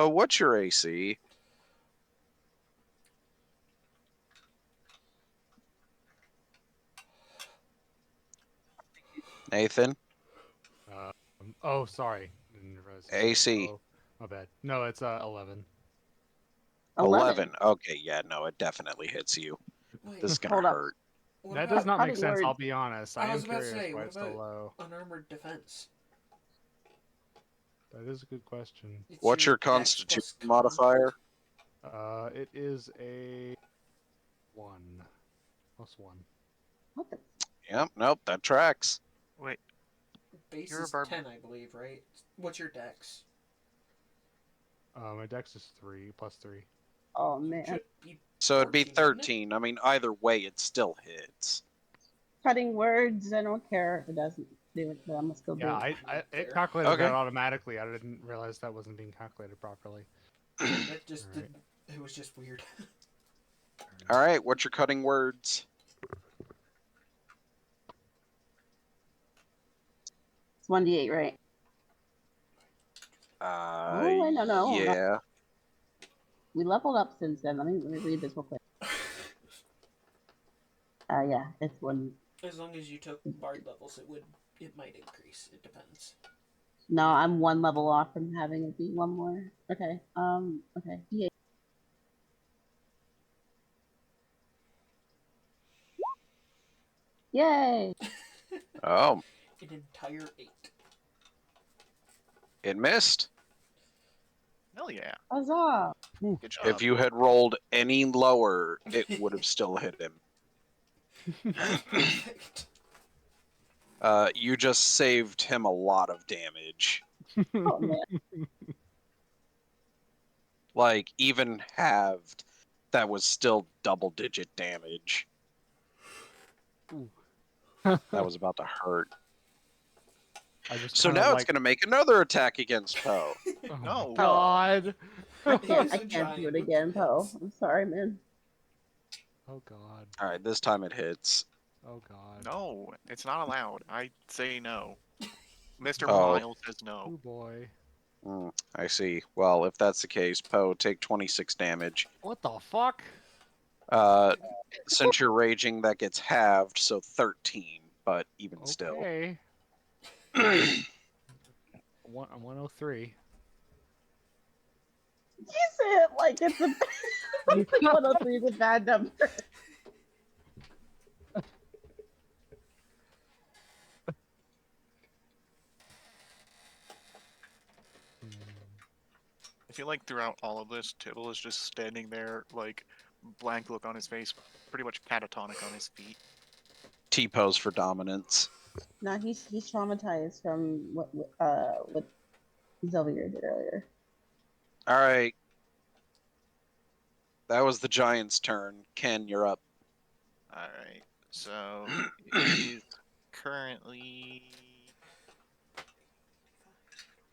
Speaker 1: what's your AC? Nathan?
Speaker 5: Oh, sorry. Didn't realize you said
Speaker 1: AC.
Speaker 5: oh, my bad. No, it's 11.
Speaker 1: 11. Okay, yeah, no, it definitely hits you.
Speaker 4: Wait,
Speaker 1: This is going
Speaker 2: Hold
Speaker 1: to
Speaker 2: up.
Speaker 1: hurt.
Speaker 4: What
Speaker 5: That
Speaker 4: about
Speaker 5: does not make
Speaker 2: cutting
Speaker 5: sense. I'll
Speaker 2: words?
Speaker 5: be honest.
Speaker 4: I
Speaker 5: I
Speaker 4: was
Speaker 5: am
Speaker 4: about to
Speaker 5: curious
Speaker 4: say,
Speaker 5: why
Speaker 4: what
Speaker 5: it's so
Speaker 4: about
Speaker 5: low.
Speaker 4: unarmored defense?
Speaker 5: That is a good question.
Speaker 4: It's
Speaker 1: What's your
Speaker 4: dex
Speaker 1: constitution
Speaker 4: plus con.
Speaker 1: modifier?
Speaker 5: It is a 1 + 1.
Speaker 2: What the?
Speaker 1: Yep, nope, that tracks.
Speaker 3: Wait,
Speaker 4: Base
Speaker 3: You're a
Speaker 4: is
Speaker 3: barb-
Speaker 4: 10, I believe, right? What's your dex?
Speaker 5: My dex is 3 + 3.
Speaker 2: Oh man,
Speaker 4: Should be
Speaker 1: So it'd be
Speaker 4: 14, wouldn't it?
Speaker 1: 13. I mean, either way, it still hits.
Speaker 2: cutting words. I don't care if it doesn't do it, but I'm gonna still do
Speaker 5: Yeah,
Speaker 2: it.
Speaker 5: it
Speaker 4: Fair.
Speaker 5: calculated
Speaker 1: Okay.
Speaker 5: that automatically. I didn't realize that wasn't being calculated properly.
Speaker 4: That just
Speaker 5: Alright.
Speaker 4: it was just weird.
Speaker 1: All right, what's your cutting words?
Speaker 2: It's 1d8, right? Oh wait, no, hold on.
Speaker 1: Yeah.
Speaker 2: We leveled up since then. Let me read this real quick. Yeah, it's one.
Speaker 4: As long as you took bard levels, it might increase. It depends.
Speaker 2: No, I'm one level off from having it be one more. Okay. Okay. D8. Yay!
Speaker 1: Oh,
Speaker 4: An entire 8.
Speaker 1: it missed.
Speaker 3: hell yeah.
Speaker 2: Huzzah!
Speaker 3: Good job.
Speaker 1: If you had rolled any lower, it would have still hit him.
Speaker 4: That's perfect.
Speaker 1: You just saved him a lot of damage.
Speaker 2: Oh man.
Speaker 1: Like, even halved, that was still double-digit damage. That was about to hurt.
Speaker 5: I just
Speaker 1: So
Speaker 5: kinda
Speaker 1: now it's
Speaker 5: like,
Speaker 1: going to make another attack against Poe.
Speaker 5: oh
Speaker 3: No.
Speaker 5: my god.
Speaker 2: I
Speaker 4: He
Speaker 2: can't.
Speaker 4: is
Speaker 2: I
Speaker 4: a
Speaker 2: can't
Speaker 4: giant.
Speaker 2: do it
Speaker 4: Who
Speaker 2: again, Poe.
Speaker 4: cares?
Speaker 2: I'm sorry, man.
Speaker 5: Oh god.
Speaker 1: All right, this time it hits.
Speaker 5: Oh god.
Speaker 3: No, it's not allowed. I say no. Mr.
Speaker 1: Oh.
Speaker 3: Miles says no.
Speaker 5: Oh boy.
Speaker 1: I see. Well, if that's the case, Poe, take 26 damage.
Speaker 5: What the fuck?
Speaker 1: Since you're raging, that gets halved, so 13, but even still.
Speaker 5: Okay. 103.
Speaker 2: You say it like it's a. like 103 is a bad number.
Speaker 3: I feel like throughout all of this, Tibble is just standing there, like, blank look on his face, pretty much catatonic on his feet.
Speaker 1: T-pose for dominance.
Speaker 2: No, he's traumatized from what Zelvier did earlier.
Speaker 1: All right. That was the Giant's turn. Ken, you're up.
Speaker 3: Alright, so it is currently.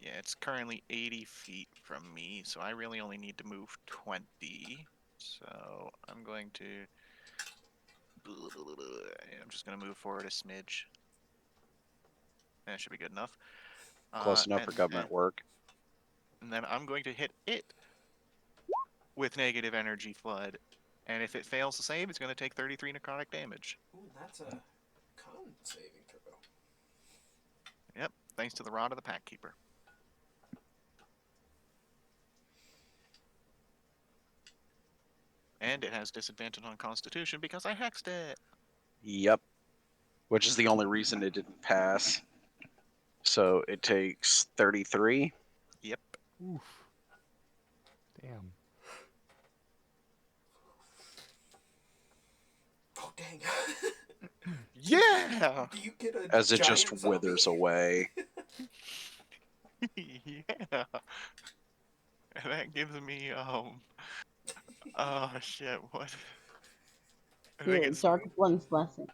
Speaker 3: Yeah, it's currently 80 feet from me, so I really only need to move 20. So I'm going to. I'm just going to move forward a smidge. That should be good enough.
Speaker 1: Close enough for government work.
Speaker 3: And then I'm going to hit it with negative energy flood. And if it fails to save, it's going to take 33 necrotic damage.
Speaker 4: Ooh, that's a con saving throw.
Speaker 3: Yep, thanks to the Rod of the Pack Keeper. And it has disadvantage on Constitution because I hexed it.
Speaker 1: Yep. Which is the only reason it didn't pass. So it takes 33.
Speaker 3: Yep.
Speaker 5: Oof. Damn.
Speaker 4: Oh dang!
Speaker 3: Yeah.
Speaker 4: Do you get a
Speaker 1: As it
Speaker 4: giant
Speaker 1: just
Speaker 4: zombie?
Speaker 1: withers away.
Speaker 3: Yeah. And that gives me shit, what? I think
Speaker 2: Yeah,
Speaker 3: it's
Speaker 2: Dark One's blessing.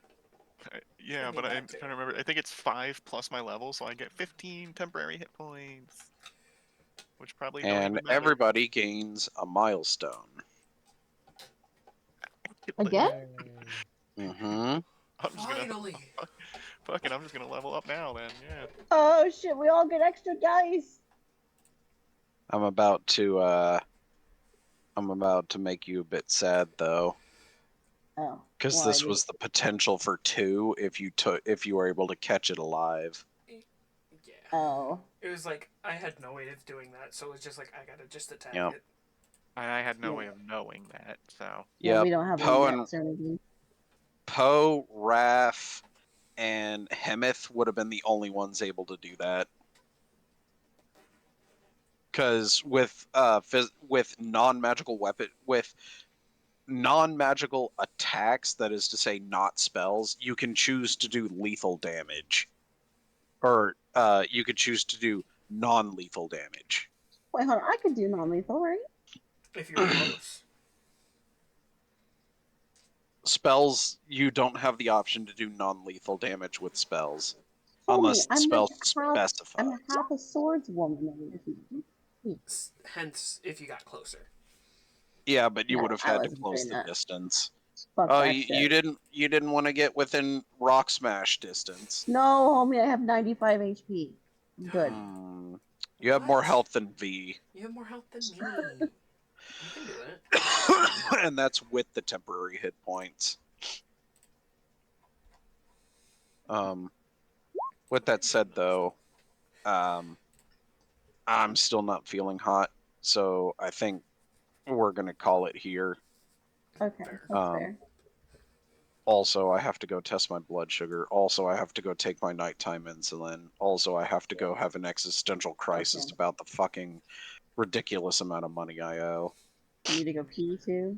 Speaker 3: yeah,
Speaker 4: I
Speaker 3: but
Speaker 4: mean,
Speaker 3: I'm
Speaker 4: that too.
Speaker 3: trying to remember. I think it's 5 plus my level, so I get 15 temporary hit points, which probably don't
Speaker 1: And
Speaker 3: even matter.
Speaker 1: everybody gains a milestone.
Speaker 2: Again?
Speaker 1: Mm-hmm.
Speaker 3: I'm just gonna
Speaker 4: Finally!
Speaker 3: fuck it. I'm just gonna level up now then. Yeah.
Speaker 2: Oh shit! We all get extra dice.
Speaker 1: I'm about to make you a bit sad though.
Speaker 2: Oh.
Speaker 1: Because
Speaker 2: Why
Speaker 1: this
Speaker 2: did-
Speaker 1: was the potential for 2 if you were able to catch it alive.
Speaker 4: Yeah.
Speaker 2: Oh.
Speaker 4: It was like, I had no way of doing that, so it was just like, I gotta just attack
Speaker 1: Yep.
Speaker 4: it.
Speaker 3: I had no
Speaker 2: Yeah.
Speaker 3: way of knowing that, so.
Speaker 2: Yeah,
Speaker 1: Yep.
Speaker 2: we don't have any
Speaker 1: Poe
Speaker 2: nets or anything.
Speaker 1: Poe, Raph, and Hemeth would have been the only ones able to do that. Because with non-magical attacks, that is to say, not spells, you can choose to do lethal damage, or you could choose to do non-lethal damage.
Speaker 2: Wait, hold on. I could do non-lethal, right?
Speaker 4: If you're close.
Speaker 1: Spells, you don't have the option to do non-lethal damage with spells,
Speaker 2: Homie,
Speaker 1: unless the
Speaker 2: I'm
Speaker 1: spell
Speaker 2: like half.
Speaker 1: specifies.
Speaker 2: I'm half a swordswoman over here.
Speaker 4: Hence, if you got closer.
Speaker 1: Yeah, but you
Speaker 2: No,
Speaker 1: would have
Speaker 2: I
Speaker 1: had to
Speaker 2: wasn't
Speaker 1: close
Speaker 2: doing
Speaker 1: the
Speaker 2: that.
Speaker 1: distance.
Speaker 2: Fuck
Speaker 1: Oh,
Speaker 2: that
Speaker 1: you
Speaker 2: shit.
Speaker 1: didn't want to get within rock smash distance.
Speaker 2: No, homie, I have 95 HP. I'm good.
Speaker 1: You have more
Speaker 4: What?
Speaker 1: health than V.
Speaker 4: You have more health than me. You can do it.
Speaker 1: And that's with the temporary hit points. With that said, though, I'm still not feeling hot, so I think we're gonna call it here.
Speaker 2: Okay,
Speaker 4: Fair.
Speaker 2: that's fair.
Speaker 1: Also, I have to go test my blood sugar. Also, I have to go take my nighttime insulin. Also, I have to go have an existential crisis
Speaker 2: Okay.
Speaker 1: about the fucking ridiculous amount of money I owe.
Speaker 2: You need to go pee too?